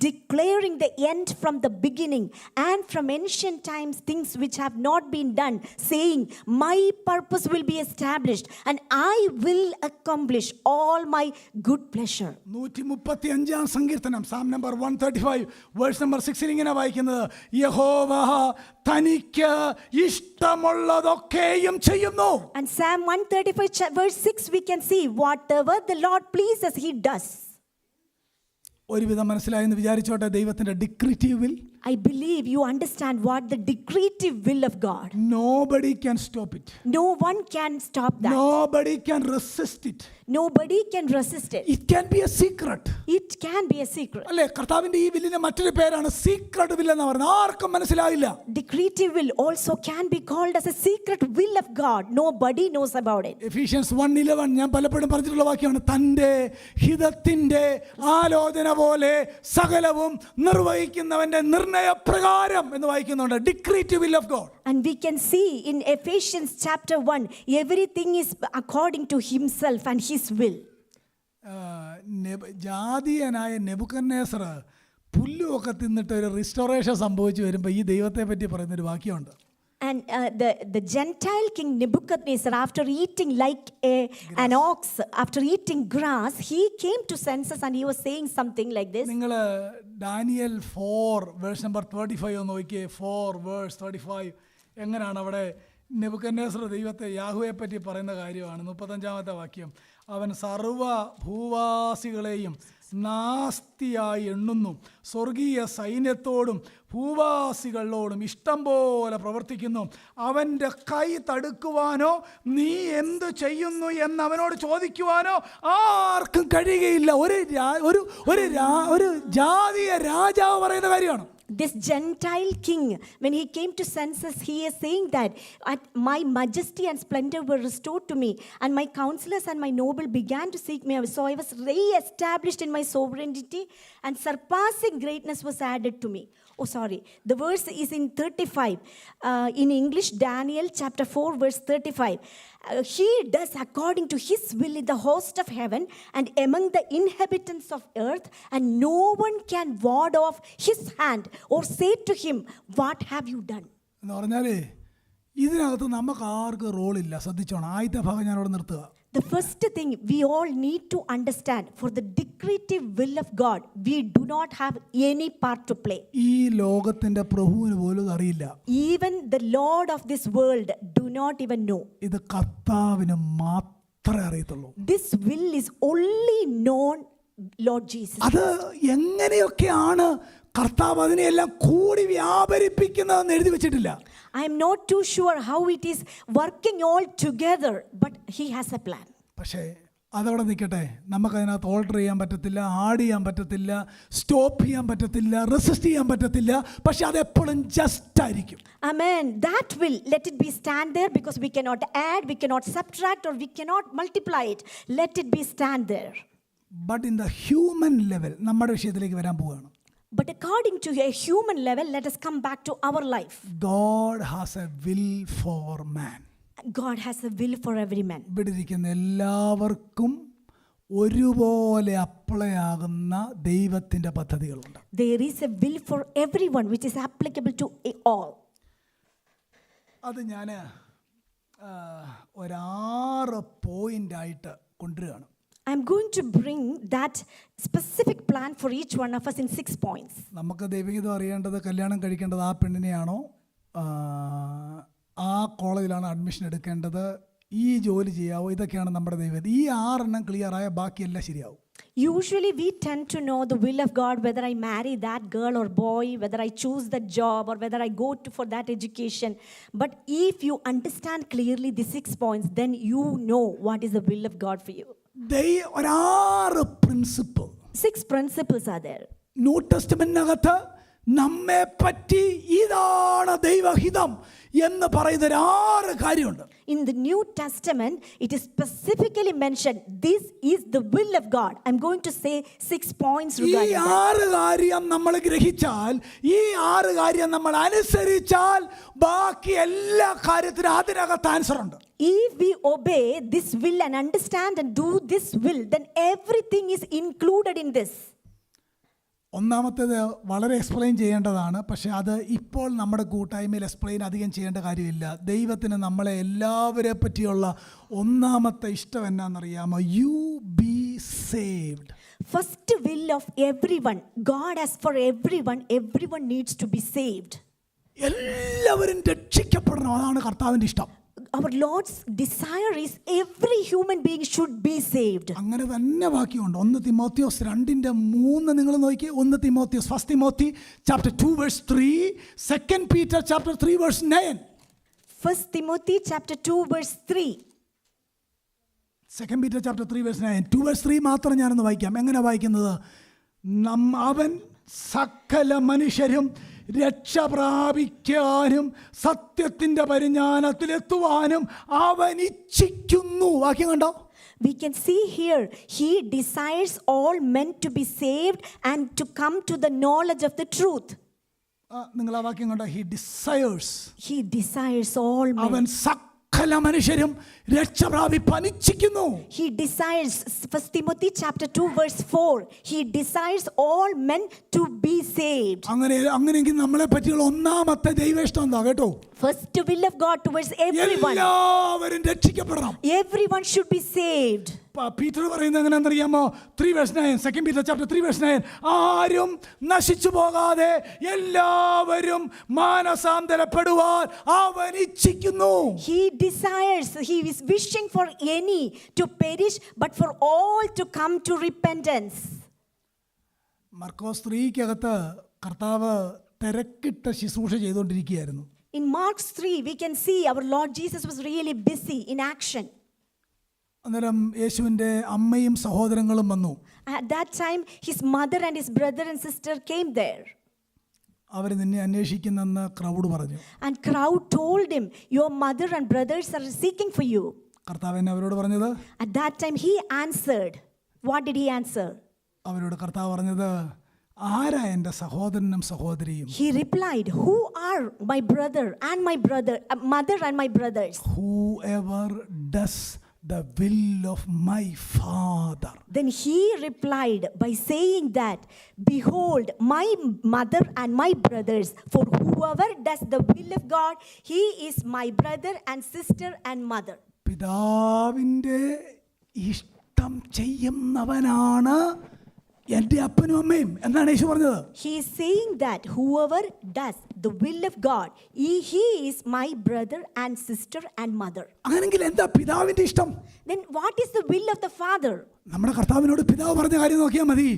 declaring the end from the beginning and from ancient times things which have not been done, saying, my purpose will be established and I will accomplish all my good pleasure. 135 സങ്കീർത്തനം, Psalm number 135 verse number 6 ഇങ്ങനെ വായിക്കുന്നത്, യഹോവ തനിക്ക് ഇഷ്ടമുള്ളതൊക്കെയും ചെയ്യുന്നു. And Psalm 135 verse 6 we can see, whatever the Lord pleases he does. ഒരുവിധം മനസ്സിലായെന്ന് വിചാരിച്ചോട്ടെ. ദൈവത്തിന്റെ ഡിക്രിറ്റീവ് will, I believe you understand what the decretive will of God. nobody can stop it. No one can stop that. Nobody can resist it. Nobody can resist it. It can be a secret. It can be a secret. അല്ലേ? കർത്താവിന്റെ ഈ വില്ലിന് മറ്റൊരു പേരാണ് secret will എന്ന് പറയുന്നത്. ആർക്കും മനസ്സിലായില്ല. Decretive will also can be called as a secret will of God. Nobody knows about it. Ephesians 1:11 ഞാൻ പലപ്പോഴും പറഞ്ഞിട്ടുള്ള വാക്യമാണ്, തൻ്റെ ഹിതത്തിന്റെ ആലോചന പോലെ സകലവും നിർവഹിക്കുന്നവന്റെ നിർണയപ്രകാരം എന്ന് വായിക്കുന്നുണ്ട്. Decretive will of God. And we can see in Ephesians chapter 1, everything is according to himself and his will. ജാതീയനായ നെബൂഖദ്നേസർ പുല്ലുമൊക്കെ തിന്നിട്ട് ഒരു റിസ്റ്റോറേഷൻ സംഭവിച്ചു വരുമ്പോൾ ഈ ദൈവത്തെ പറ്റി പറയുന്നൊരു വാക്യമുണ്ട്. And the Gentile king Nebuchadnezzar, after eating like an ox, after eating grass, he came to senses and he was saying something like this. നിങ്ങൾ ഡാനിയൽ 4 വേഴ്സ് നമ്പർ 35 ഒന്ന് നോക്കിയേ. 4 വേഴ്സ് 35 എങ്ങനെയാണ് അവിടെ നെബൂഖദ്നേസർ ദൈവത്തെ യാഹുവെ പറ്റി പറയുന്ന കാര്യമാണ്. 35-ാമത്തെ വാക്യം, അവൻ സർവ്വ ഭൂവാസികളെയും നാസ്തിയായി എണ്ണുന്നു, സ്വർഗീയ സൈന്യത്തോടും ഭൂവാസികളോടും ഇഷ്ടം പോലെ പ്രവർത്തിക്കുന്നു. അവൻ്റെ കൈ തടുക്കുവാനോ നീ എന്തു ചെയ്യുന്നു എന്ന് അവനോട് ചോദിക്കുവാനോ ആർക്കും കഴിയുകയില്ല. ഒരു ജാതീയ രാജാവ് പറയുന്ന കാര്യമാണ്. This Gentile king, when he came to senses, he is saying that my majesty and splendor were restored to me, and my counselors and my noble began to seek me. So I was re-established in my sovereignty, and surpassing greatness was added to me. Oh, sorry. The verse is in 35. In English, Daniel chapter 4, verse 35. He does according to his will in the host of heaven and among the inhabitants of earth, and no one can ward off his hand or say to him, what have you done? എന്ന് പറഞ്ഞാലേ ഇതിനകത്ത് നമുക്ക് ആർക്കും റോളില്ല. ശ്രദ്ധിച്ചോണം. ആദ്യത്തെ ഭാഗം ഞാൻ അവിടെ നിർത്തുക. The first thing we all need to understand, for the decretive will of God, we do not have any part to play. ഈ ലോകത്തിന്റെ പ്രഭുവിന് പോലും അറിയില്ല. Even the Lord of this world do not even know. ഇത് കർത്താവിന് മാത്രമേ അറിയത്തുള്ളൂ. This will is only known Lord Jesus. അത് എങ്ങനെയൊക്കെയാണ് കർത്താവ് അതിനെയെല്ലാം കൂടി വ്യാപരിപ്പിക്കുന്നതെന്ന് എഴുതി വെച്ചിട്ടില്ല. I am not too sure how it is working all together, but he has a plan. പക്ഷേ അതവിടെ നിൽക്കട്ടെ. നമുക്കതിനകത്ത് ഓൾട്ടർ ചെയ്യാൻ പറ്റത്തില്ല, ആഡ് ചെയ്യാൻ പറ്റത്തില്ല, സ്റ്റോപ്പ് ചെയ്യാൻ പറ്റത്തില്ല, റെസിസ്റ്റ് ചെയ്യാൻ പറ്റത്തില്ല. പക്ഷെ അതെപ്പോഴും ജസ്റ്റ് ആയിരിക്കും. Amen. That will, let it be stand there, because we cannot add, we cannot subtract, or we cannot multiply it. Let it be stand there. But in the human level, നമ്മുടെ വിഷയത്തിലേക്ക് വരാൻ പോവുകയാണ്. But according to a human level, let us come back to our life. God has a will for man. God has a will for every man. ഇവിടെ ഇരിക്കുന്ന എല്ലാവർക്കും ഒരുപോലെ apply ആകുന്ന ദൈവത്തിൻ്റെ പദ്ധതികളുണ്ട്. There is a will for everyone which is applicable to all. അത് ഞാൻ 6 പോയിൻ്റായിട്ട് കൊണ്ടുവരികയാണ്. I'm going to bring that specific plan for each one of us in 6 points. നമുക്ക് ദൈവഗീതം അറിയേണ്ടത്, കല്യാണം കഴിക്കേണ്ടത് ആ പെണ്ണിനെയാണോ, ആ കോളേജിലാണ് അഡ്മിഷൻ എടുക്കേണ്ടത്, ഈ ജോലി ചെയ്യാവോ, ഇതൊക്കെയാണ് നമ്മുടെ ദൈവം. ഈ 6 എണ്ണം ക്ലിയർ ആയ ബാക്കിയെല്ലാം ശരിയാവും. Usually we tend to know the will of God, whether I marry that girl or boy, whether I choose that job, or whether I go for that education. But if you understand clearly the 6 points, then you know what is the will of God for you. 6 principle, 6 principles are there. New ടെസ്റ്റ്മെന്റിനകത്ത് നമ്മെ പറ്റി ഇതാണ് ദൈവഹിതം എന്ന് പറയുന്ന 6 കാര്യമുണ്ട്. In the New Testament, it is specifically mentioned, this is the will of God. I'm going to say 6 points ഈ regarding that. 6 കാര്യം നമ്മൾ ഗ്രഹിച്ചാൽ, ഈ 6 കാര്യം നമ്മൾ അനുസരിച്ചാൽ, ബാക്കി എല്ലാ കാര്യത്തിനും അതിനകത്ത് ആൻസർ ഉണ്ട്. If we obey this will and understand and do this will, then everything is included in this. ഒന്നാമത്തേത് വളരെ എക്സ്പ്ലെയിൻ ചെയ്യേണ്ടതാണ്, പക്ഷേ അത് ഇപ്പോൾ നമ്മുടെ കൂട്ടായ്മയിൽ എക്സ്പ്ലെയിൻ അധികം ചെയ്യേണ്ട കാര്യമില്ല. ദൈവത്തിന് നമ്മളെ എല്ലാവരെ പറ്റിയുള്ള ഒന്നാമത്തെ ഇഷ്ടം എന്നാണെന്നറിയാമോ? You be saved. First will of everyone, God has for everyone, everyone needs to be saved. എല്ലാവരും രക്ഷിക്കപ്പെടണം, അതാണ് കർത്താവിൻ്റെ ഇഷ്ടം. Our Lord's desire is every human being should be saved. അങ്ങനെ തന്നെ വാക്യമുണ്ട്. 1 തിമോത്തിയോസ് 2:3 നിങ്ങൾ നോക്കി. 1 Timotheos, 1 Timothy chapter 2 verse 3, 2 Peter chapter 3 verse 9. 1 Timothy chapter 2 verse 3. 2 Peter chapter 3 verse 9. 2 verse 3 മാത്രം ഞാനൊന്ന് വായിക്കാം. എങ്ങനെ വായിക്കുന്നത്? അവൻ സകല മനുഷ്യരും രക്ഷ പ്രാപിക്കാനും സത്യത്തിൻ്റെ പരിജ്ഞാനത്തിലെത്തുവാനും അവൻ ഇച്ഛിക്കുന്നു. വാക്യം കണ്ടോ? We can see here, he desires all men to be saved and to come to the knowledge of the truth. നിങ്ങൾ ആ വാക്യം കണ്ടോ? He desires. He desires all men. അവൻ സകല മനുഷ്യരും രക്ഷ പ്രാപിപ്പാൻ ഇച്ഛിക്കുന്നു. He desires, 1 Timothy chapter 2 verse 4, he desires all men to be saved. അങ്ങനെയെങ്കിൽ നമ്മളെ പറ്റിയുള്ള ഒന്നാമത്തെ ദൈവേഷ്ടം എന്താ കേട്ടോ? First will of God towards everyone. എല്ലാവരും രക്ഷിക്കപ്പെടണം. Everyone should be saved. Peter പറയുന്നത് എങ്ങനെയാണെന്നറിയാമോ? 3 verse 9, 2 Peter chapter 3 verse 9, ആരും നശിച്ചു പോകാതെ എല്ലാവരും മാനസാന്തരപ്പെടുവാൻ അവൻ ഇച്ഛിക്കുന്നു. He desires, he is wishing for any to perish, but for all to come to repentance. മർക്കോസ് 3-ക്കകത്ത് കർത്താവ് തിരക്കിട്ട ശുശ്രൂഷ ചെയ്തുകൊണ്ടിരിക്കുകയായിരുന്നു. In Mark 3, we can see our Lord Jesus was really busy in action. അന്നേരം യേശുവിൻ്റെ അമ്മയും സഹോദരങ്ങളും വന്നു. At that time, his mother and his brother and sister came there. അവർ നിന്നെ അന്വേഷിക്കുന്നെന്ന് crowd പറഞ്ഞു. And crowd told him, your mother and brothers are seeking for you. കർത്താവ് എന്നെ അവരോട് പറഞ്ഞത്? At that time, he answered. What did he answer? അവരോട് കർത്താവ് പറഞ്ഞത്, ആരാ എൻ്റെ സഹോദരനും സഹോദരിയും? He replied, who are my brother and my mother and my brothers? Whoever does the will of my Father. Then he replied by saying that, behold, my mother and my brothers, for whoever does the will of God, he is my brother and sister and mother. പിതാവിൻ്റെ ഇഷ്ടം ചെയ്യുന്നവനാണ് എൻ്റെ അപ്പനും അമ്മയും എന്നാണ് യേശു പറഞ്ഞത്. He is saying that whoever does the will of God, he is my brother and sister and mother. അങ്ങനെങ്കിൽ എന്താ പിതാവിൻ്റെ ഇഷ്ടം? Then what is the will of the Father? നമ്മുടെ കർത്താവിനോട് പിതാവ് പറഞ്ഞ കാര്യം നോക്കിയാൽ മതി.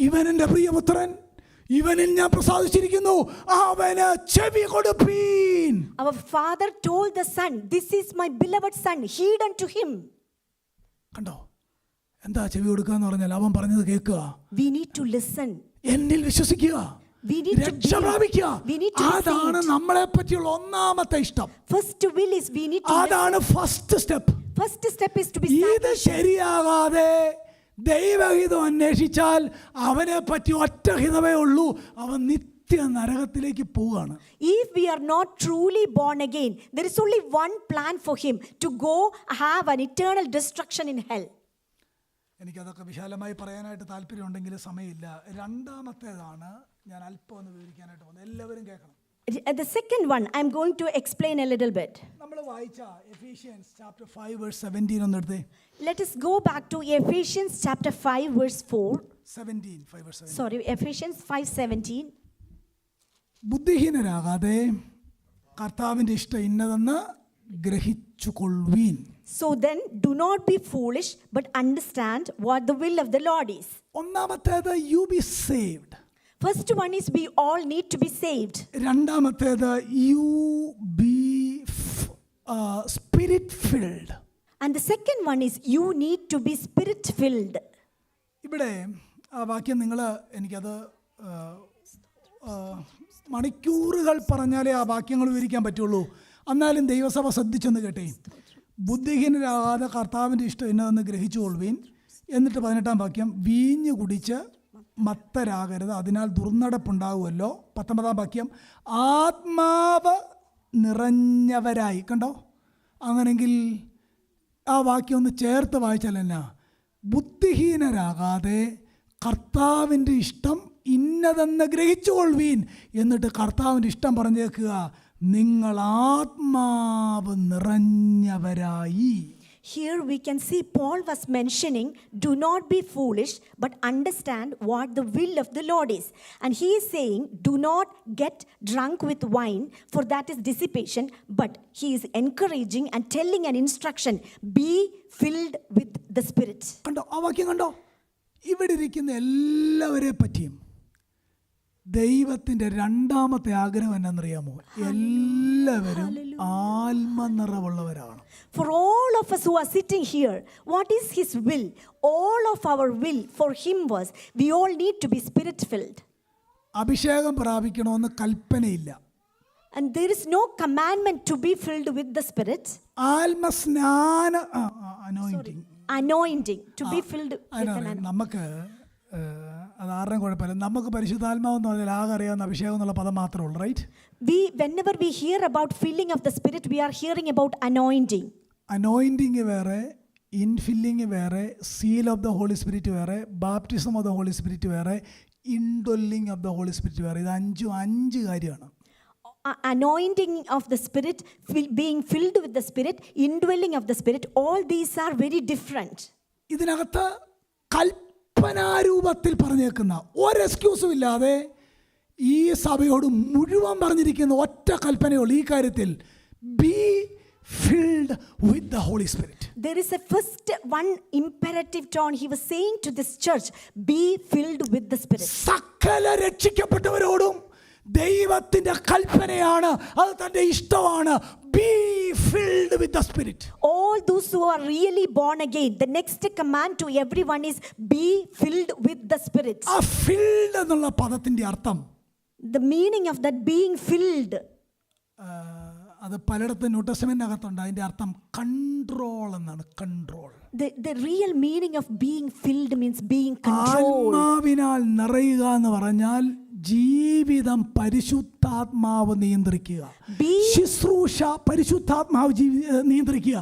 ഇവൻ എൻ്റെ പ്രിയപുത്രൻ, ഇവനിൽ ഞാൻ പ്രസാദിച്ചിരിക്കുന്നു, അവന് ചെവി കൊടുപ്പീൻ. Our Father told the Son, this is my beloved Son, heed unto him. കണ്ടോ? എന്താ ചെവി കൊടുക്കുക എന്ന് പറഞ്ഞാൽ അവൻ പറഞ്ഞത് കേൾക്കുക. We need to listen. എന്നിൽ വിശ്വസിക്കുക, We need to രക്ഷ പ്രാപിക്കുക. we need to be അതാണ് saved. നമ്മളെ പറ്റിയുള്ള ഒന്നാമത്തെ ഇഷ്ടം. First will is we need to അതാണ് first step. First step is to be ഇത് salvation. ശരിയാകാതെ ദൈവഹിതം അന്വേഷിച്ചാൽ അവനെ പറ്റി ഒറ്റ ഹിതമേ ഉള്ളൂ, അവൻ നിത്യ നരകത്തിലേക്ക് പോവുകയാണ്. If we are not truly born again, there is only one plan for him, to go have an eternal destruction in hell. എനിക്കതൊക്കെ വിശാലമായി പറയാനായിട്ട് താല്പര്യമുണ്ടെങ്കിൽ സമയമില്ല. രണ്ടാമത്തേതാണ് ഞാൻ അല്പം ഒന്ന് വിവരിക്കാനായിട്ട് പോകുന്നത്. എല്ലാവരും കേൾക്കണം. The second one, I'm going to explain a little bit. നമ്മൾ വായിച്ച എഫീഷ്യൻസ് ചാപ്റ്റർ 5 verse 17 ഒന്ന് എടുത്തേ. Let us go back to Ephesians chapter 5 verse 4. 17, 5 verse 17. Sorry, Ephesians 5:17. ബുദ്ധിഹീനരാകാതെ കർത്താവിൻ്റെ ഇഷ്ടം ഇന്നതെന്ന് ഗ്രഹിച്ചു കൊള്ളുവീൻ. So then, do not be foolish, but understand what the will of the Lord is. ഒന്നാമത്തേത് you be saved. First one is we all need to be saved. രണ്ടാമത്തേത് you be spirit filled. And the second one is you need to be spirit filled. ഇവിടെ ആ വാക്യം നിങ്ങൾ എനിക്കത് മണിക്കൂറുകൾ പറഞ്ഞാലേ ആ വാക്യങ്ങൾ വിവരിക്കാൻ പറ്റുള്ളൂ. എന്നാലും ദൈവസഭ ശ്രദ്ധിച്ചൊന്ന് കേട്ടേ. ബുദ്ധിഹീനരാകാതെ കർത്താവിൻ്റെ ഇഷ്ടം എന്നതെന്ന് ഗ്രഹിച്ചുകൊള്ളുവീൻ. എന്നിട്ട് 18-ാം വാക്യം, വീഞ്ഞ് കുടിച്ച് മത്തരാകരുത്, അതിനാൽ ദുർനടപ്പുണ്ടാകുമല്ലോ. 19-ാം വാക്യം, ആത്മാവ് നിറഞ്ഞവരായി. കണ്ടോ? അങ്ങനെങ്കിൽ ആ വാക്യം ഒന്ന് ചേർത്ത് വായിച്ചാലെന്നാ, ബുദ്ധിഹീനരാകാതെ കർത്താവിൻ്റെ ഇഷ്ടം ഇന്നതെന്ന് ഗ്രഹിച്ചുകൊള്ളുവീൻ. എന്നിട്ട് കർത്താവിൻ്റെ ഇഷ്ടം പറഞ്ഞേക്കുക, നിങ്ങൾ ആത്മാവ് നിറഞ്ഞവരായി. Here we can see Paul was mentioning, do not be foolish, but understand what the will of the Lord is. And he is saying, do not get drunk with wine, for that is dissipation, but he is encouraging and telling an instruction, be filled with the Spirit. കണ്ടോ ആ വാക്യം? കണ്ടോ? ഇവിടെ ഇരിക്കുന്ന എല്ലാവരെ പറ്റിയും ദൈവത്തിൻ്റെ രണ്ടാമത്തെ ആഗ്രഹം എന്നറിയാമോ? എല്ലാവരും ആത്മനിറവുള്ളവരാണ്. For all of us who are sitting here, what is his will? All of our will for him was, we all need to be spirit filled. അഭിഷേകം പ്രാപിക്കണമെന്ന് കൽപ്പനയില്ല. And there is no commandment to be filled with the Spirit. ആത്മസ്നാന Anointing, to be filled with an anointing. നമുക്ക് അത് ആരുടെയും കുഴപ്പമില്ല. നമുക്ക് പരിശുദ്ധാത്മാവെന്ന് പറഞ്ഞാൽ ആകെ അറിയാവുന്ന അഭിഷേകം എന്നുള്ള പദം മാത്രമേ ഉള്ളൂ. Right? Whenever we hear about filling of the Spirit, we are hearing about anointing. Anointing വേറെ, ഇൻഫില്ലിങ് വേറെ, seal of the holy spirit വേറെ, baptism of the holy spirit വേറെ, indwelling of the holy spirit വേറെ. ഇത് അഞ്ച് കാര്യമാണ്. Anointing of the Spirit, being filled with the Spirit, indwelling of the Spirit, all these are very different. ഇതിനകത്ത് കൽപ്പനാരൂപത്തിൽ പറഞ്ഞേക്കുന്ന ഒരു എക്സ്ക്യൂസും ഇല്ലാതെ ഈ സഭയോട് മുഴുവൻ പറഞ്ഞിരിക്കുന്ന ഒറ്റ കൽപ്പനയുള്ളൂ ഈ കാര്യത്തിൽ, B filled with the Holy Spirit. There is a first one imperative tone he was saying to this church, be filled with the Spirit. സകല രക്ഷിക്കപ്പെട്ടവരോടും ദൈവത്തിന്റെ കൽപ്പനയാണ്, അത് തന്റെ ഇഷ്ടമാണ്, be filled with the Spirit. All those who are really born again, the next command to everyone is be filled with the Spirit. ആ filled എന്നുള്ള പദത്തിന്റെ അർത്ഥം, The meaning of that being filled, അത് പലയിടത്തും ന്യൂ ടെസ്റ്റ്മെന്റിനകത്തുണ്ട്. അതിന്റെ അർത്ഥം control എന്നാണ്. Control. The real meaning of being filled means being controlled. ആത്മാവിനാൽ നിറയുക എന്ന് പറഞ്ഞാൽ ജീവിതം പരിശുദ്ധാത്മാവ് നിയന്ത്രിക്കുക, ശുശ്രൂഷ പരിശുദ്ധാത്മാവ് നിയന്ത്രിക്കുക,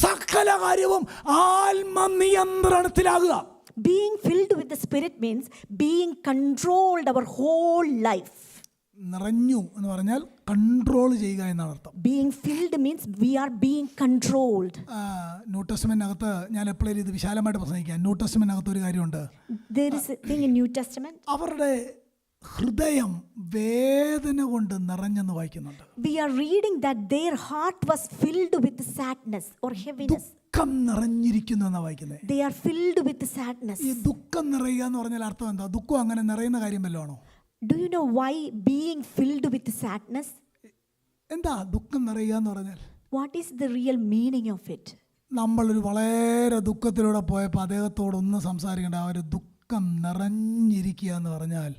സകല കാര്യവും ആത്മനിയന്ത്രണത്തിലാകുക. Being filled with the Spirit means being controlled our whole life. നിറഞ്ഞു എന്ന് പറഞ്ഞാൽ കൺട്രോൾ ചെയ്യുക എന്നാണ് അർത്ഥം. Being filled means we are being controlled. New ടെസ്റ്റ്മെന്റിനകത്ത് ഞാൻ എപ്പോഴും ഇത് വിശാലമായിട്ട് പ്രസംഗിക്കാം. ന്യൂ ടെസ്റ്റ്മെന്റിനകത്ത് ഒരു കാര്യമുണ്ട്. There is a thing in New Testament. അവരുടെ ഹൃദയം വേദന കൊണ്ട് നിറഞ്ഞെന്ന് വായിക്കുന്നുണ്ട്. We are reading that their heart was filled with sadness or heaviness. ദുഃഖം നിറഞ്ഞിരിക്കുന്നു എന്നാണ് വായിക്കുന്നത്. They are filled with sadness. ഈ ദുഃഖം നിറയുക എന്ന് പറഞ്ഞാൽ അർത്ഥം എന്താ? ദുഃഖം അങ്ങനെ നിറയുന്ന കാര്യം വല്ലതും ആണോ? Do you know why being filled with sadness? എന്താ ദുഃഖം നിറയുക എന്ന് പറഞ്ഞാൽ? What is the real meaning of it? നമ്മളൊരു വളരെ ദുഃഖത്തിലൂടെ പോയപ്പോൾ അദ്ദേഹത്തോടൊന്ന് സംസാരിക്കേണ്ട. അവർ ദുഃഖം നിറഞ്ഞിരിക്കുക എന്ന് പറഞ്ഞാൽ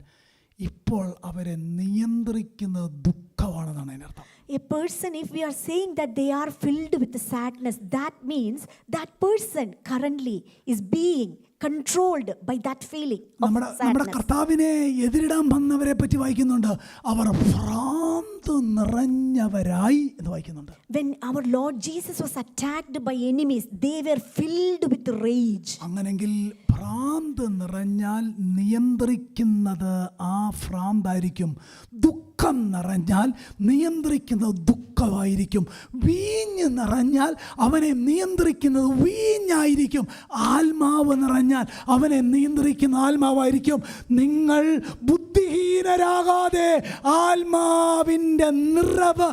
ഇപ്പോൾ അവരെ നിയന്ത്രിക്കുന്നത് ദുഃഖമാണെന്നാണ് അതിനർത്ഥം. A person, if we are saying that they are filled with sadness, that means that person currently is being controlled by that feeling of നമ്മുടെ sadness. കർത്താവിനെ എതിരിടാൻ വന്നവരെ പറ്റി വായിക്കുന്നുണ്ട്, അവർ ഭ്രാന്ത് നിറഞ്ഞവരായി എന്ന് വായിക്കുന്നുണ്ട്. When our Lord Jesus was attacked by enemies, they were filled with rage. അങ്ങനെങ്കിൽ ഭ്രാന്ത് നിറഞ്ഞാൽ നിയന്ത്രിക്കുന്നത് ആ ഭ്രാന്തായിരിക്കും. ദുഃഖം നിറഞ്ഞാൽ നിയന്ത്രിക്കുന്നത് ദുഃഖമായിരിക്കും. വീഞ്ഞ് നിറഞ്ഞാൽ അവനെ നിയന്ത്രിക്കുന്നത് വീഞ്ഞായിരിക്കും. ആത്മാവ് നിറഞ്ഞാൽ അവനെ നിയന്ത്രിക്കുന്ന ആത്മാവായിരിക്കും. നിങ്ങൾ ബുദ്ധിഹീനരാകാതെ ആത്മാവിൻ്റെ നിറവ്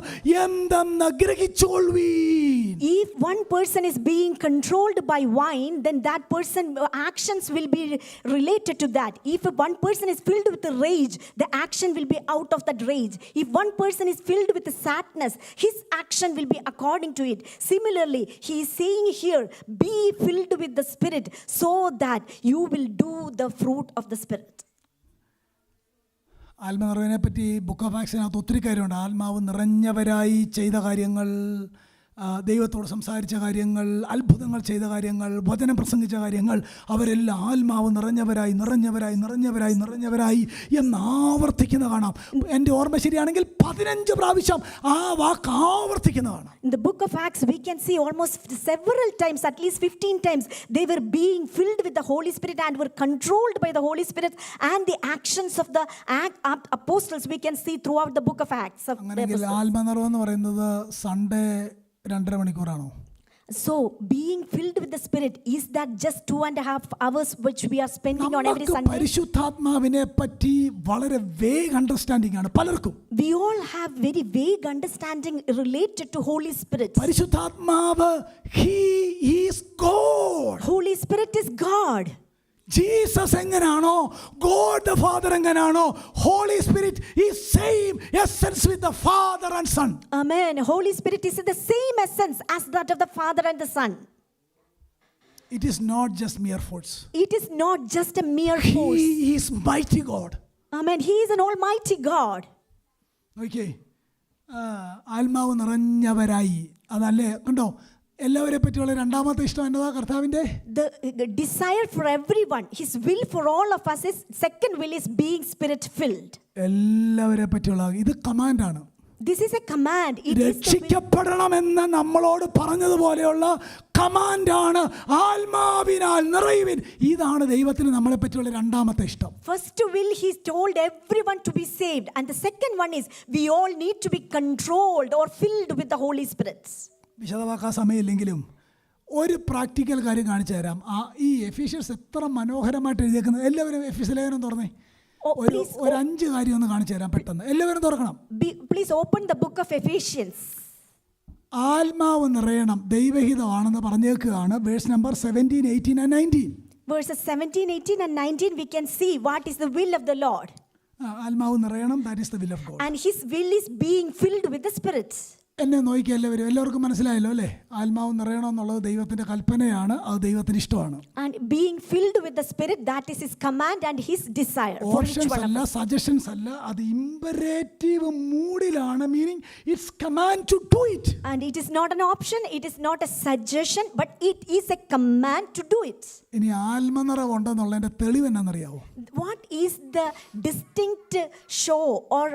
എന്തെന്ന് ഗ്രഹിച്ചുകൊള്ളുവീൻ. If one person is being controlled by wine, then that person actions will be related to that. If one person is filled with rage, the action will be out of that rage. If one person is filled with sadness, his action will be according to it. Similarly, he is saying here, be filled with the Spirit so that you will do the fruit of the Spirit. ആത്മനിറവിനെ പറ്റി book of ആക്സിനകത്ത് ഒത്തിരി കാര്യമുണ്ട്. ആത്മാവ് നിറഞ്ഞവരായി ചെയ്ത കാര്യങ്ങൾ, ദൈവത്തോട് സംസാരിച്ച കാര്യങ്ങൾ, അത്ഭുതങ്ങൾ ചെയ്ത കാര്യങ്ങൾ, വചനം പ്രസംഗിച്ച കാര്യങ്ങൾ, അവരെല്ലാം ആത്മാവ് നിറഞ്ഞവരായി നിറഞ്ഞവരായി നിറഞ്ഞവരായി നിറഞ്ഞവരായി എന്ന് ആവർത്തിക്കുന്ന കാണാം. എൻ്റെ ഓർമ്മ ശരിയാണെങ്കിൽ 15 പ്രാവശ്യം ആ വാക്ക് ആവർത്തിക്കുന്ന കാണാം. In the book of Acts, we can see almost several times, at least 15 times, they were being filled with the Holy Spirit and were controlled by the Holy Spirit, and the actions of the apostles we can see throughout the book of Acts. അങ്ങനെയെങ്കിൽ ആത്മനിറവ് എന്ന് പറയുന്നത് Sunday 2.5 മണിക്കൂറാണോ? So being filled with the Spirit, is that just 2.5 hours which we are spending on every Sunday? പരിശുദ്ധാത്മാവിനെ പറ്റി വളരെ vague understanding ആണ് പലർക്കും. We all have very vague understanding related to Holy Spirit. പരിശുദ്ധാത്മാവ് he is God. Holy Spirit is God. Jesus എങ്ങനാണോ, God the Father എങ്ങനാണോ, Holy Spirit is same essence with the Father and Son. Amen. Holy Spirit is the same essence as that of the Father and the Son. It is not just mere force. It is not just a mere force. He is mighty God. Amen. He is an almighty God. Okay. ആത്മാവ് നിറഞ്ഞവരായി, അതല്ലേ കണ്ടോ. എല്ലാവരെ പറ്റിയുള്ള രണ്ടാമത്തെ ഇഷ്ടം എന്നതാ കർത്താവിൻ്റെ? The desire for everyone, his will for all of us is, second will is being spirit filled. എല്ലാവരെ പറ്റിയുള്ള ഇത് കമാൻഡാണ്. This is a command. It is രക്ഷിക്കപ്പെടണമെന്ന് നമ്മളോട് പറഞ്ഞതുപോലെയുള്ള കമാൻഡാണ് ആത്മാവിനാൽ നിറയുവിൻ. ഇതാണ് ദൈവത്തിന് നമ്മളെ പറ്റിയുള്ള രണ്ടാമത്തെ ഇഷ്ടം. First will, he told everyone to be saved, and the second one is we all need to be controlled or filled with the Holy Spirit. വിശദമാക്കാൻ സമയമില്ലെങ്കിലും ഒരു practical കാര്യം കാണിച്ചു തരാം. ഈ എഫീഷ്യൻസ് എത്ര മനോഹരമായിട്ട് എഴുതിയേക്കുന്നത്. എല്ലാവരും എഫീസ് ലേഖനം തുറന്നേ. ഒരു 5 കാര്യം ഒന്ന് കാണിച്ചു തരാം പെട്ടെന്ന്. എല്ലാവരും തുറക്കണം. Please open the book of Ephesians. ആത്മാവ് നിറയണം, ദൈവഹിതമാണെന്ന് പറഞ്ഞേക്കുകയാണ്. Verse number 17, 18 and 19. Verses 17, 18 and 19 we can see what is the will of the Lord. ആത്മാവ് നിറയണം, that is the will of God. And his will is being filled with the Spirit. എന്നെ നോക്കി എല്ലാവർക്കും മനസ്സിലായല്ലോ അല്ലേ? ആത്മാവ് നിറയണമെന്നുള്ളത് ദൈവത്തിൻ്റെ കൽപ്പനയാണ്, അത് ദൈവത്തിന് ഇഷ്ടമാണ്. And being filled with the Spirit, that is his command and his desire. Options അല്ല, സജഷൻസ് അല്ല, അത് ഇമ്പരേറ്റീവ് മൂഡിലാണ്. Meaning it's command to do it. And it is not an option, it is not a suggestion, but it is a command to do it. ഇനി ആത്മനിറവ് ഉണ്ടെന്നുള്ളതിൻ്റെ തെളിവ് എന്നാണെന്നറിയാവോ? What is the distinct show or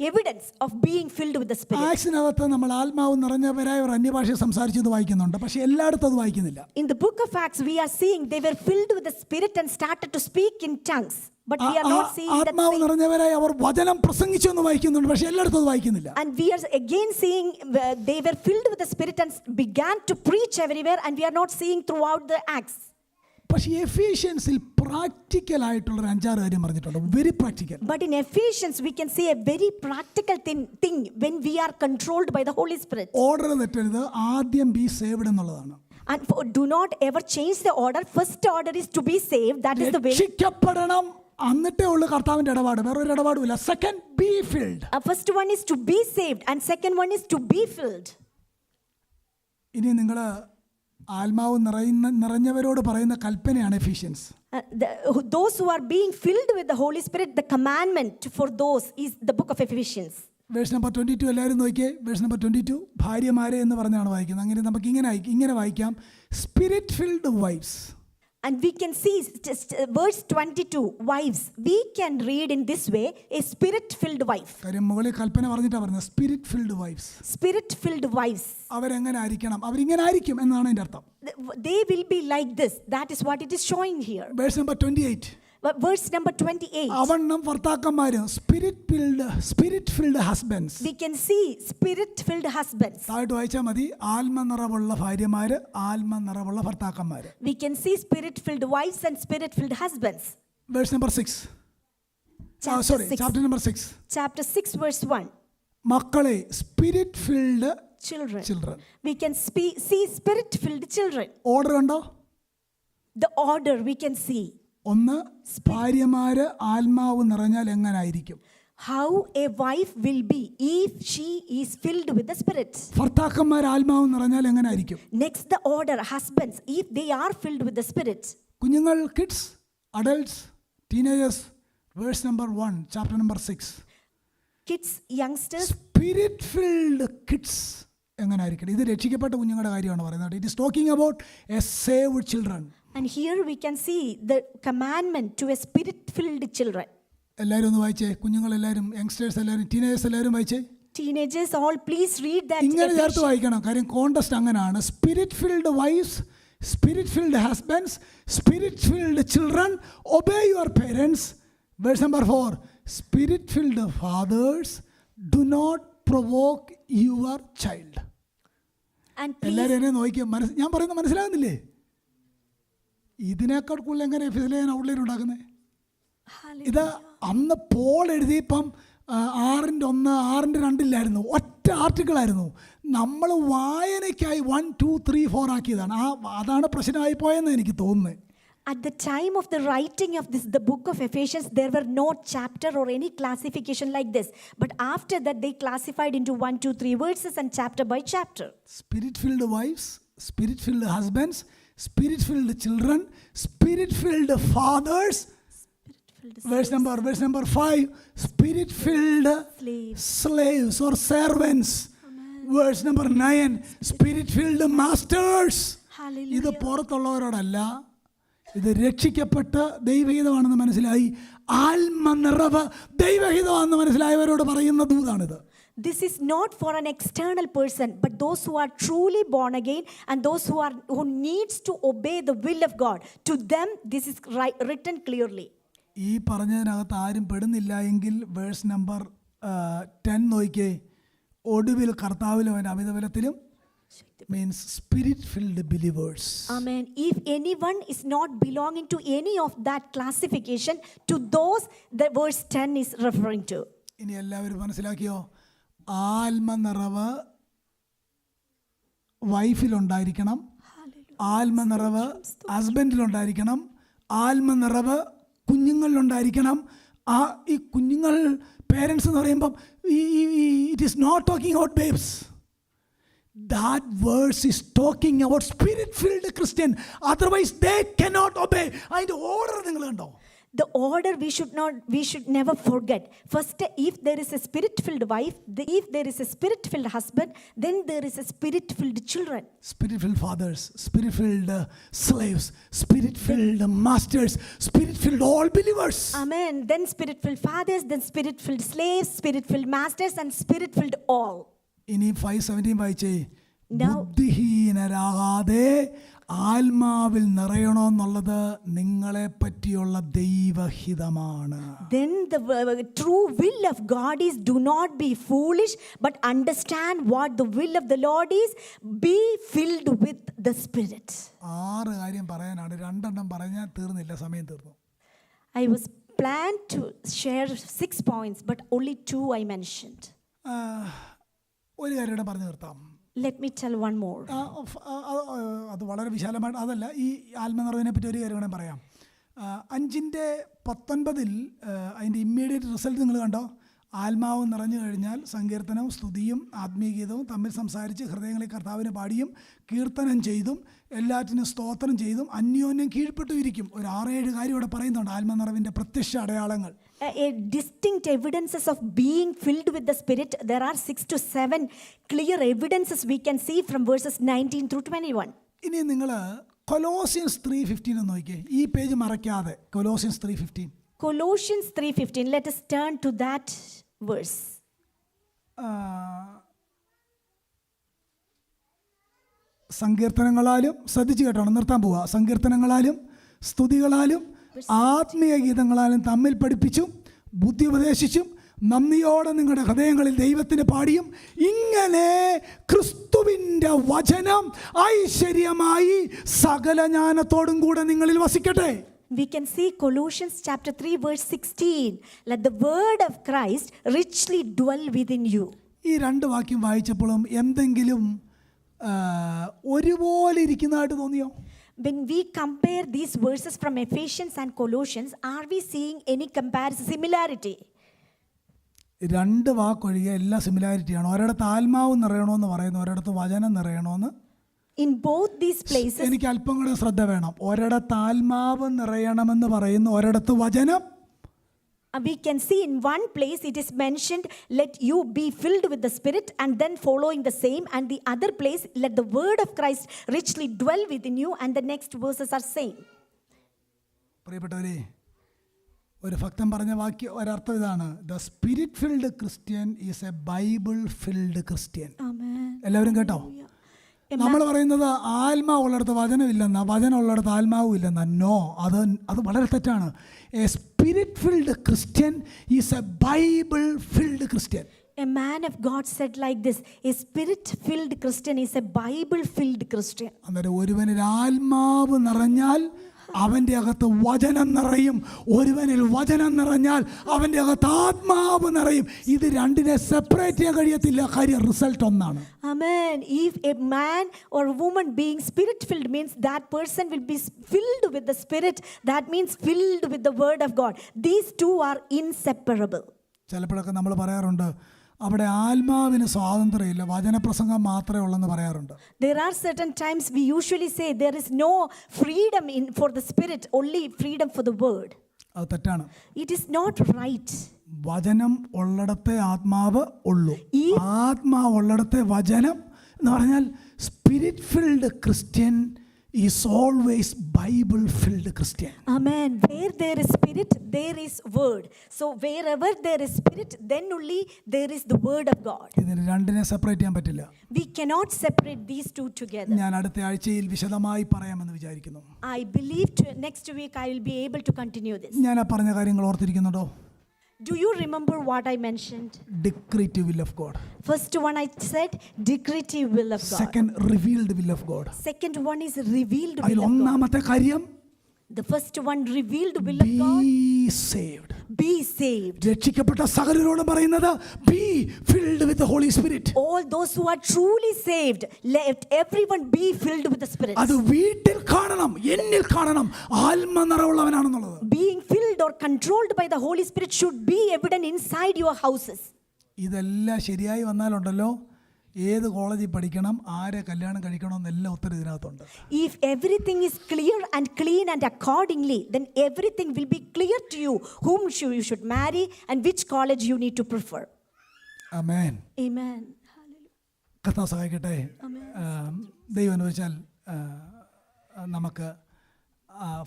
evidence of being filled with the Spirit? ആക്സിനകത്ത് നമ്മൾ ആത്മാവ് നിറഞ്ഞവരായ ഒരു അന്യഭാഷ സംസാരിച്ചത് വായിക്കുന്നുണ്ട്, പക്ഷെ എല്ലായിടത്തും അത് വായിക്കുന്നില്ല. In the book of Acts we are seeing they were filled with the Spirit and started to speak in tongues, but we are not seeing that. ആത്മാവ് നിറഞ്ഞവരായി അവർ വചനം പ്രസംഗിച്ചു എന്ന് വായിക്കുന്നുണ്ട്, പക്ഷെ എല്ലായിടത്തും അത് വായിക്കുന്നില്ല. And we are again seeing they were filled with the Spirit and began to preach everywhere, and we are not seeing throughout the Acts. പക്ഷേ എഫീഷ്യൻസിൽ പ്രാക്ടിക്കൽ ആയിട്ടുള്ള 5-6 കാര്യം പറഞ്ഞിട്ടുണ്ട്. Very practical. But in Ephesians we can see a very practical thing when we are controlled by the Holy Spirit. Order തെറ്റരുത്. ആദ്യം be saved എന്നുള്ളതാണ്. And do not ever change the order. First order is to be saved, that is the will. രക്ഷിക്കപ്പെടണം, എന്നിട്ടേ ഉള്ളൂ കർത്താവിൻ്റെ ഇടപാട്, വേറൊരു ഇടപാടുമില്ല. Second be filled. First one is to be saved and second one is to be filled. ഇനി നിങ്ങൾ ആത്മാവ് നിറഞ്ഞവരോട് പറയുന്ന കൽപ്പനയാണ് Ephesians. Those who are being filled with the Holy Spirit, the commandment for those is the book of Ephesians. Verse number 22 എല്ലാവരും നോക്കിയേ. Verse number 22 ഭാര്യമാരെ എന്ന് പറഞ്ഞാണ് വായിക്കുന്നത്. അങ്ങനെ നമുക്ക് ഇങ്ങനെ വായിക്കാം, spirit filled wives. And we can see verse 22, wives, we can read in this way, a spirit-filled wife. കാര്യം മുകളിൽ കൽപ്പന പറഞ്ഞിട്ടാണ് പറഞ്ഞത്, spirit filled wives. Spirit-filled wives. അവരെങ്ങനെ ആയിരിക്കണം? അവരിങ്ങനെ ആയിരിക്കും എന്നാണ് എൻ്റെ അർത്ഥം. They will be like this. That is what it is showing here. Verse number 28. Verse number 28. അവണ്ണം ഭർത്താക്കന്മാരും Spirit filled husbands. We can see spirit-filled husbands. താഴോട്ട് വായിച്ചാൽ മതി, ആത്മനിറവുള്ള ഭാര്യമാര്, ആത്മനിറവുള്ള ഭർത്താക്കന്മാര്. We can see spirit-filled wives and spirit-filled husbands. Verse number 6. Chapter number 6. Chapter 6 verse 1. മക്കളെ, spirit filled Children. We can see spirit-filled children. Order ഉണ്ടോ? The order we can see. ഒന്ന്, ഭാര്യമാര് ആത്മാവ് നിറഞ്ഞാൽ എങ്ങനായിരിക്കും? How a wife will be if she is filled with the Spirit. ഭർത്താക്കന്മാർ ആത്മാവ് നിറഞ്ഞാൽ എങ്ങനായിരിക്കും? Next the order, husbands, if they are filled with the Spirit. കുഞ്ഞുങ്ങൾ, kids, adults, teenagers, verse number 1, chapter number 6. Kids, youngsters, spirit filled kids എങ്ങനെ ആയിരിക്കണം? ഇത് രക്ഷിക്കപ്പെട്ട കുഞ്ഞുങ്ങളുടെ കാര്യമാണ് പറയുന്നത്. It is talking about a saved children. and here we can see the commandment to a spirit-filled children. എല്ലാവരും ഒന്ന് വായിച്ചേ, കുഞ്ഞുങ്ങളെല്ലാവരും, യങ്സ്റ്റേഴ്സ് എല്ലാവരും, ടീനേജേഴ്സ് എല്ലാവരും വായിച്ചേ. Teenagers, all please read that. ഇങ്ങനെ ചേർത്ത് വായിക്കണം, കാര്യം കോണ്ടസ്റ്റ് അങ്ങനെയാണ്. Spirit filled wives, spirit filled husbands, spirit filled children, obey your parents. Verse number 4, spirit filled fathers, do not provoke your child. And please, എല്ലാവരും എന്നെ നോക്കിയാൽ ഞാൻ പറയുന്നത് മനസ്സിലാകുന്നില്ലേ? ഇതിനേക്കാൾ കൂടുതൽ എങ്ങനെ എഫിസിലെ ഔട്ട്ലൈൻ ഉണ്ടാക്കുന്നത്? ഇത് അന്ന് പോൾ എഴുതിയപ്പം 6:1, 6:2 ഒറ്റ ആർട്ടിക്കിളായിരുന്നു. നമ്മൾ വായനയ്ക്കായി 1, 2, 3, 4 ആക്കിയതാണ്. അതാണ് പ്രശ്നമായി പോയെന്ന് എനിക്ക് തോന്നുന്നത്. at the time of the writing of this, the book of Ephesians, there were no chapter or any classification like this. But after that, they classified into 1, 2, 3 verses and chapter by chapter. Spirit filled wives, spirit filled husbands, spirit filled children, spirit filled fathers. Verse number 5, spirit filled slaves or servants. Verse number 9, spirit filled masters. Hallelujah. ഇത് പുറത്തുള്ളവരോടല്ല, ഇത് രക്ഷിക്കപ്പെട്ട ദൈവഹിതമാണെന്ന് മനസ്സിലായി, ആത്മനിറവ് ദൈവഹിതമാണെന്ന് മനസ്സിലായവരോട് പറയുന്ന ദൂതാണിത്. This is not for an external person, but those who are truly born again and those who needs to obey the will of God. To them, this is written clearly. ഈ പറഞ്ഞതിനകത്ത് ആരും പെടുന്നില്ല എങ്കിൽ verse number 10 നോക്കിയേ. ഒടുവിൽ കർത്താവിലും അവൻ്റെ അമിതബലത്തിലും means spirit filled believers. Amen. If anyone is not belonging to any of that classification, to those the verse 10 is referring to. ഇനി എല്ലാവരും മനസ്സിലാക്കിയോ? ആത്മനിറവ് വൈഫിലുണ്ടായിരിക്കണം, ആത്മനിറവ് ഹസ്ബൻഡിലുണ്ടായിരിക്കണം, ആത്മനിറവ് കുഞ്ഞുങ്ങളിലുണ്ടായിരിക്കണം. ഈ കുഞ്ഞുങ്ങൾ പേരൻസ് എന്ന് പറയുമ്പം it is not talking about babes. That verse is talking about spirit-filled Christian. Otherwise, they cannot obey. അതിൻ്റെ order നിങ്ങൾ കണ്ടോ? The order we should never forget. First, if there is a spirit-filled wife, if there is a spirit-filled husband, then there is a spirit-filled children. Spirit-filled fathers, spirit-filled slaves, spirit-filled masters, spirit-filled all believers. Amen. Then spirit-filled fathers, then spirit-filled slaves, spirit-filled masters, and spirit-filled all. ഇനി 5:17 വായിച്ചേ. ബുദ്ധിഹീനരാകാതെ ആത്മാവിൽ നിറയണമെന്നുള്ളത് നിങ്ങളെ പറ്റിയുള്ള ദൈവഹിതമാണ്. Then the true will of God is, do not be foolish, but understand what the will of the Lord is. Be filled with the Spirit. 6 കാര്യം പറയാനാണ്, 2 പറഞ്ഞാൽ തീർന്നില്ല, സമയം തീർന്നു. I was planned to share 6 points, but only 2 I mentioned. ഒരു കാര്യം പറഞ്ഞു നിർത്താം. Let me tell one more. അത് വളരെ വിശാലമായിട്ട് അതല്ല, ഈ ആത്മനിറവിനെ പറ്റി ഒരു കാര്യം വേണമെങ്കിൽ പറയാം. 5:19 അതിൻ്റെ ഇമ്മീഡിയറ്റ് റിസൾട്ട് നിങ്ങൾ കണ്ടോ? ആത്മാവ് നിറഞ്ഞു കഴിഞ്ഞാൽ സങ്കീർത്തനവും സ്തുതിയും ആത്മീയഗീതവും തമ്മിൽ സംസാരിച്ച് ഹൃദയങ്ങളിൽ കർത്താവിനെ പാടിയും കീർത്തനം ചെയ്തും എല്ലാറ്റിനും സ്തോത്രം ചെയ്തും അന്യോന്യം കീഴ്പ്പെട്ടു ഇരിക്കും. ഒരു 6-7 കാര്യം ഇവിടെ പറയുന്നുണ്ട് ആത്മനിറവിൻ്റെ പ്രത്യക്ഷ അടയാളങ്ങൾ. Distinct evidences of being filled with the Spirit. There are 6 to 7 clear evidences we can see from verses 19 through 21. ഇനി നിങ്ങൾ കൊലോസിയൻസ് 3:15 എന്ന് നോക്കിയേ, ഈ പേജ് മറക്കാതെ. Colossians 3:15. Colossians 3:15. Let us turn to that verse. സങ്കീർത്തനങ്ങളാലും, ശ്രദ്ധിച്ചു കേട്ടോണം, നിർത്താൻ പോവുക. സങ്കീർത്തനങ്ങളാലും സ്തുതികളാലും ആത്മീയ ഗീതങ്ങളാലും തമ്മിൽ പഠിപ്പിച്ചും ബുദ്ധി ഉപദേശിച്ചും നന്ദിയോടെ നിങ്ങളുടെ ഹൃദയങ്ങളിൽ ദൈവത്തിന് പാടിയും ഇങ്ങനെ ക്രിസ്തുവിൻ്റെ വചനം ഐശ്വര്യമായി സകല ജ്ഞാനത്തോടും കൂടെ നിങ്ങളിൽ വസിക്കട്ടെ. We can see Colossians chapter 3 verse 16. Let the word of Christ richly dwell within you. ഈ 2 വാക്യം വായിച്ചപ്പോഴും എന്തെങ്കിലും ഒരുപോലെ ഇരിക്കുന്നതായിട്ട് തോന്നിയോ? When we compare these verses from Ephesians and Colossians, are we seeing any comparison, similarity? 2 വാക്കൊഴികെ എല്ലാ സിമിലാരിറ്റിയാണ്. ഒരിടത്ത് ആത്മാവ് നിറയണമെന്ന് പറയുന്നു, ഒരിടത്ത് വചനം നിറയണമെന്ന്. In both these places, എനിക്ക് അല്പം കൂടെ ശ്രദ്ധ വേണം. ഒരിടത്ത് ആത്മാവ് നിറയണമെന്ന് പറയുന്നു, ഒരിടത്ത് വചനം We can see in one place it is mentioned, let you be filled with the Spirit, and then following the same, and the other place, let the word of Christ richly dwell within you, and the next verses are same. പ്രിയപ്പെട്ടവരെ, ഒരു ഭക്തൻ പറഞ്ഞ ഒരർത്ഥം ഇതാണ്: the spirit filled Christian is A Bible filled Christian. എല്ലാവരും കേട്ടോ? നമ്മൾ പറയുന്നത് ആത്മാവ് ഉള്ളിടത്ത് വചനമില്ലെന്നാ, വചനം ഉള്ളിടത്ത് ആത്മാവും ഇല്ലെന്നാ. നോ, അത് വളരെ തെറ്റാണ്. A spirit filled Christian is A Bible filled Christian. A man of God said like this, a spirit-filled Christian is a Bible-filled Christian. അന്നേരം ഒരുവനിൽ ആത്മാവ് നിറഞ്ഞാൽ അവൻ്റെ അകത്ത് വചനം നിറയും. ഒരുവനിൽ വചനം നിറഞ്ഞാൽ അവൻ്റെ അകത്ത് ആത്മാവ് നിറയും. ഇത് രണ്ടിനെ സെപ്പറേറ്റ് ചെയ്യാൻ കഴിയത്തില്ല. കാര്യം റിസൾട്ട് ഒന്നാണ്. Amen. If a man or a woman being spirit-filled means that person will be filled with the Spirit. That means filled with the Word of God. These two are inseparable. ചിലപ്പോഴൊക്കെ നമ്മൾ പറയാറുണ്ട്, അവിടെ ആത്മാവിന് സ്വാതന്ത്ര്യമില്ല, വചനപ്രസംഗം മാത്രമേ ഉള്ളെന്ന് പറയാറുണ്ട്. There are certain times we usually say there is no freedom for the Spirit, only freedom for the word. അത് തെറ്റാണ്. It is not right. വചനം ഉള്ളിടത്തെ ആത്മാവ് ഉള്ളൂ. ആത്മാവ് ഉള്ളിടത്തെ വചനം എന്ന് പറഞ്ഞാൽ spirit filled Christian is always Bible filled Christian. Amen. Where there is Spirit, there is word. So wherever there is Spirit, then only there is the word of God. ഇതിനെ രണ്ടിനെ separate ചെയ്യാൻ പറ്റില്ല. We cannot separate these two together. ഞാൻ അടുത്ത ആഴ്ചയിൽ വിശദമായി പറയാമെന്ന് വിചാരിക്കുന്നു. I believe next week I will be able to continue this. ഞാൻ ആ പറഞ്ഞ കാര്യങ്ങൾ ഓർത്തിരിക്കുന്നുണ്ടോ? Do you remember what I mentioned? Decretive will of God. First one I said decretive will of God. Second, revealed will of God. Second one is revealed will അതിൽ of God. ഒന്നാമത്തെ കാര്യം, The first one, revealed will of God. be saved. Be saved. രക്ഷിക്കപ്പെട്ട സകലരോടും പറയുന്നത് be filled with the Holy Spirit. All those who are truly saved, let everyone be filled with the Spirit. അത് വീട്ടിൽ കാണണം, എന്നിൽ കാണണം, ആത്മ നിറവുള്ളവനാണെന്നുള്ളത്. Being filled or controlled by the Holy Spirit should be evident inside your houses. ഇതെല്ലാം ശരിയായി വന്നാലുണ്ടല്ലോ, ഏത് കോളേജിൽ പഠിക്കണം, ആരെ കല്യാണം കഴിക്കണം എന്നെല്ലാം ഉത്തരം ഇതിനകത്തുണ്ട്. If everything is clear and clean and accordingly, then everything will be clear to you whom you should marry and which college you need to prefer. Amen. Amen. കർത്താവ് സഹായിക്കട്ടെ. ദൈവം അനുവദിച്ചാൽ നമുക്ക്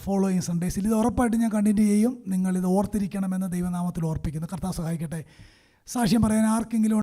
ഫോളോയിങ് സൺഡേസിൽ ഇത് ഉറപ്പായിട്ട് ഞാൻ കണ്ടിന്യൂ ചെയ്യും. നിങ്ങളിത് ഓർത്തിരിക്കണമെന്ന് ദൈവനാമത്തിൽ ഓർപ്പിക്കുന്നു. കർത്താവ് സഹായിക്കട്ടെ. സാക്ഷ്യം പറയാൻ ആർക്കെങ്കിലും